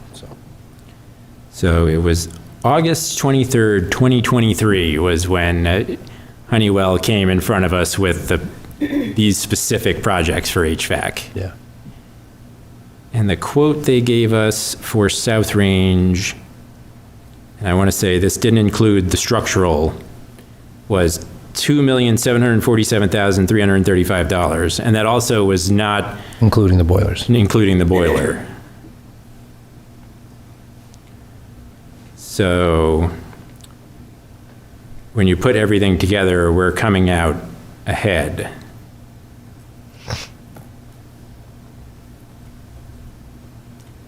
So it was August 23rd, 2023 was when Honeywell came in front of us with these specific projects for HVAC. Yeah. And the quote they gave us for South Range, and I want to say this didn't include the structural, was $2,747,335. And that also was not Including the boilers. including the boiler. So when you put everything together, we're coming out ahead.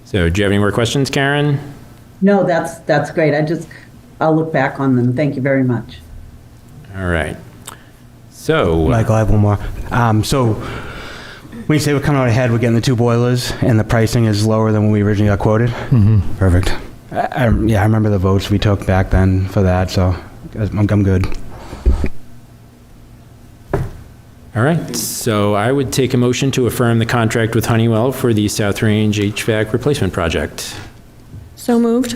So do you have any more questions, Karen? No, that's great. I'll look back on them. Thank you very much. All right. So, Michael, I have one more. So when you say we're coming out ahead, we're getting the 2 boilers, and the pricing is lower than when we originally got quoted? Mm-hmm. Perfect. I remember the votes we took back then for that, so I'm good. all right. So I would take a motion to affirm the contract with Honeywell for the South Range HVAC replacement project. So moved.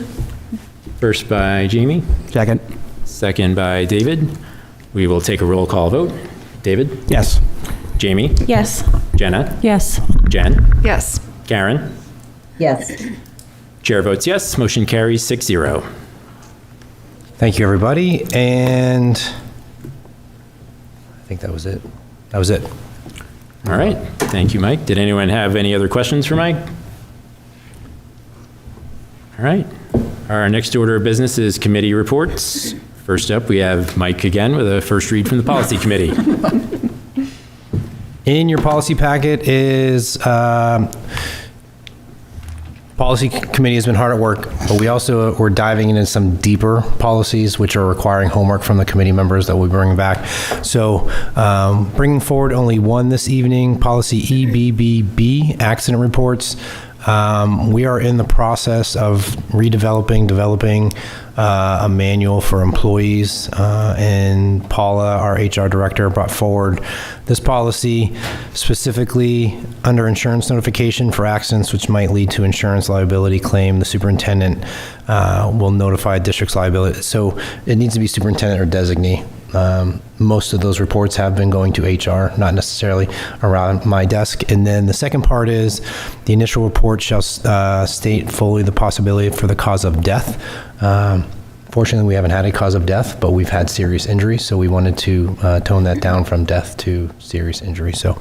First by Jamie. Second. Second by David. We will take a roll call vote. David? Yes. Jamie? Yes. Jenna? Yes. Jen? Yes. Karen? Yes. Chair votes yes. Motion carries 6-0. Thank you, everybody. And I think that was it. That was it. All right. Thank you, Mike. Did anyone have any other questions for Mike? All right. Our next order of business is committee reports. First up, we have Mike again with a first read from the policy committee. In your policy packet is, policy committee has been hard at work, but we also, we're diving into some deeper policies which are requiring homework from the committee members that we'll bring back. So bringing forward only one this evening, policy EBBB, accident reports. We are in the process of developing a manual for employees, and Paula, our HR director, brought forward this policy specifically under insurance notification for accidents which might lead to insurance liability claim. The superintendent will notify district's liability. So it needs to be superintendent or designee. Most of those reports have been going to HR, not necessarily around my desk. And then the second part is the initial report shall state fully the possibility for the cause of death. Fortunately, we haven't had a cause of death, but we've had serious injury, so we wanted to tone that down from death to serious injury. So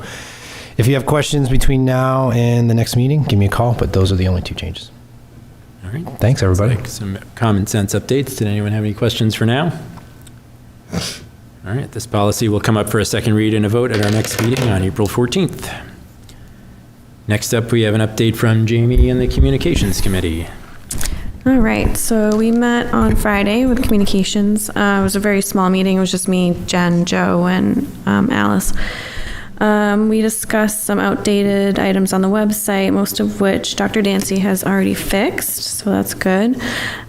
if you have questions between now and the next meeting, give me a call, but those are the only 2 changes. All right. Thanks, everybody. Like some common sense updates. Did anyone have any questions for now? All right, this policy will come up for a second read and a vote at our next meeting on April 14th. Next up, we have an update from Jamie and the Communications Committee. All right, so we met on Friday with communications. It was a very small meeting. It was just me, Jen, Joe, and Alice. We discussed some outdated items on the website, most of which Dr. Dancy has already fixed, so that's good.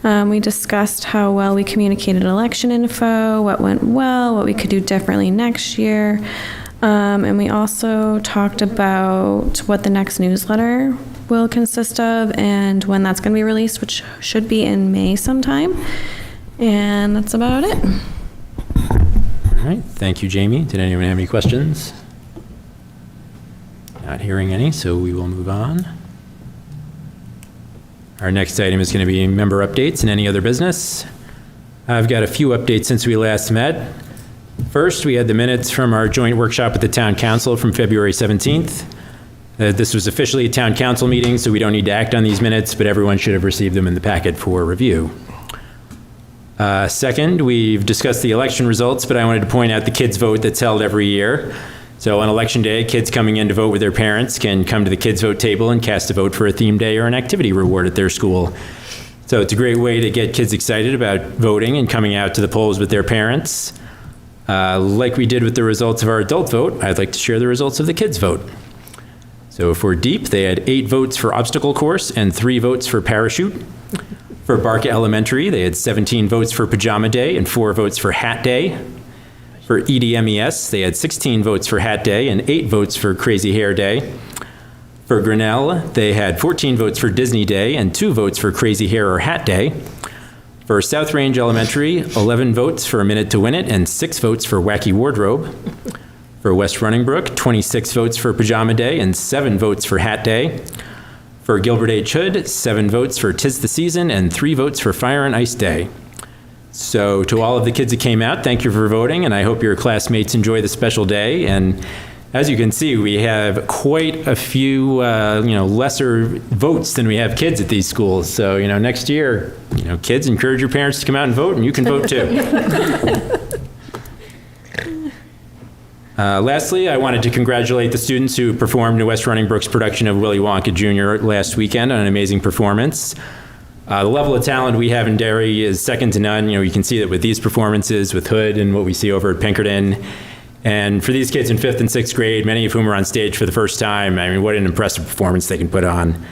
We discussed how well we communicated election info, what went well, what we could do differently next year. And we also talked about what the next newsletter will consist of and when that's going to be released, which should be in May sometime. And that's about it. All right, thank you, Jamie. Did anyone have any questions? Not hearing any, so we will move on. Our next item is going to be member updates and any other business. I've got a few updates since we last met. First, we had the minutes from our joint workshop with the town council from February 17th. This was officially a town council meeting, so we don't need to act on these minutes, but everyone should have received them in the packet for review. Second, we've discussed the election results, but I wanted to point out the kids' vote that's held every year. So on election day, kids coming in to vote with their parents can come to the kids' vote table and cast a vote for a theme day or an activity reward at their school. So it's a great way to get kids excited about voting and coming out to the polls with their parents. Like we did with the results of our adult vote, I'd like to share the results of the kids' vote. So for Deep, they had 8 votes for obstacle course and 3 votes for parachute. For Barca Elementary, they had 17 votes for pajama day and 4 votes for hat day. For EDMES, they had 16 votes for hat day and 8 votes for crazy hair day. For Grinnell, they had 14 votes for Disney day and 2 votes for crazy hair or hat day. For South Range Elementary, 11 votes for A Minute to Win It and 6 votes for Wacky Wardrobe. For West Running Brook, 26 votes for Pajama Day and 7 votes for Hat Day. For Gilbert H. Hood, 7 votes for 'Tis the Season and 3 votes for Fire and Ice Day. So to all of the kids that came out, thank you for voting, and I hope your classmates enjoy the special day. And as you can see, we have quite a few, lesser votes than we have kids at these schools. So, next year, kids, encourage your parents to come out and vote, and you can vote too. Lastly, I wanted to congratulate the students who performed in West Running Brook's production of Willy Wonka Jr. last weekend on an amazing performance. The level of talent we have in Derry is second to none. You can see that with these performances, with Hood and what we see over at Pinkerton. And for these kids in 5th and 6th grade, many of whom are on stage for the first time, I mean, what an impressive performance they can put on.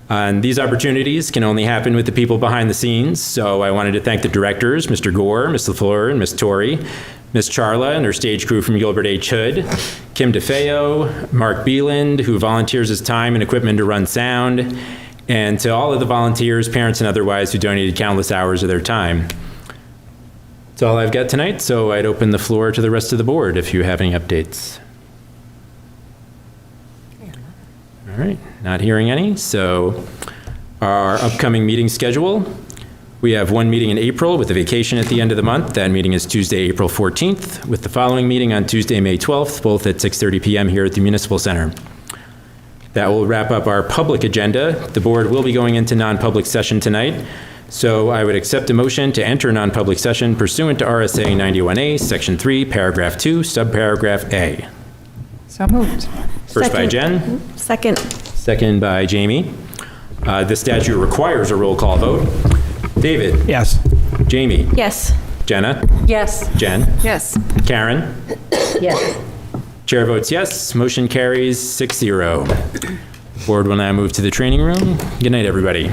And these opportunities can only happen with the people behind the scenes. So I wanted to thank the directors, Mr. Gore, Ms. LaFleur, and Ms. Torrey, Ms. Charla and her stage crew from Gilbert H. Hood, Kim DeFeo, Mark Beeland, who volunteers his time and equipment to run sound, and to all of the volunteers, parents and otherwise, who donated countless hours of their time. That's all I've got tonight, so I'd open the floor to the rest of the board if you have any updates. All right, not hearing any. So our upcoming meeting schedule, we have one meeting in April with a vacation at the end of the month. That meeting is Tuesday, April 14th, with the following meeting on Tuesday, May 12th, both at 6:30 p.m. here at the Municipal Center. That will wrap up our public agenda. The board will be going into non-public session tonight. So I would accept a motion to enter non-public session pursuant to RSA 91A, Section 3, Paragraph 2, Subparagraph A. So moved. First by Jen. Second. Second by Jamie. This statute requires a roll call vote. David? Yes. Jamie? Yes. Jenna? Yes. Jen? Yes. Karen? Yes. Chair votes yes. Motion carries 6-0. Board will now move to the training room. Good night, everybody.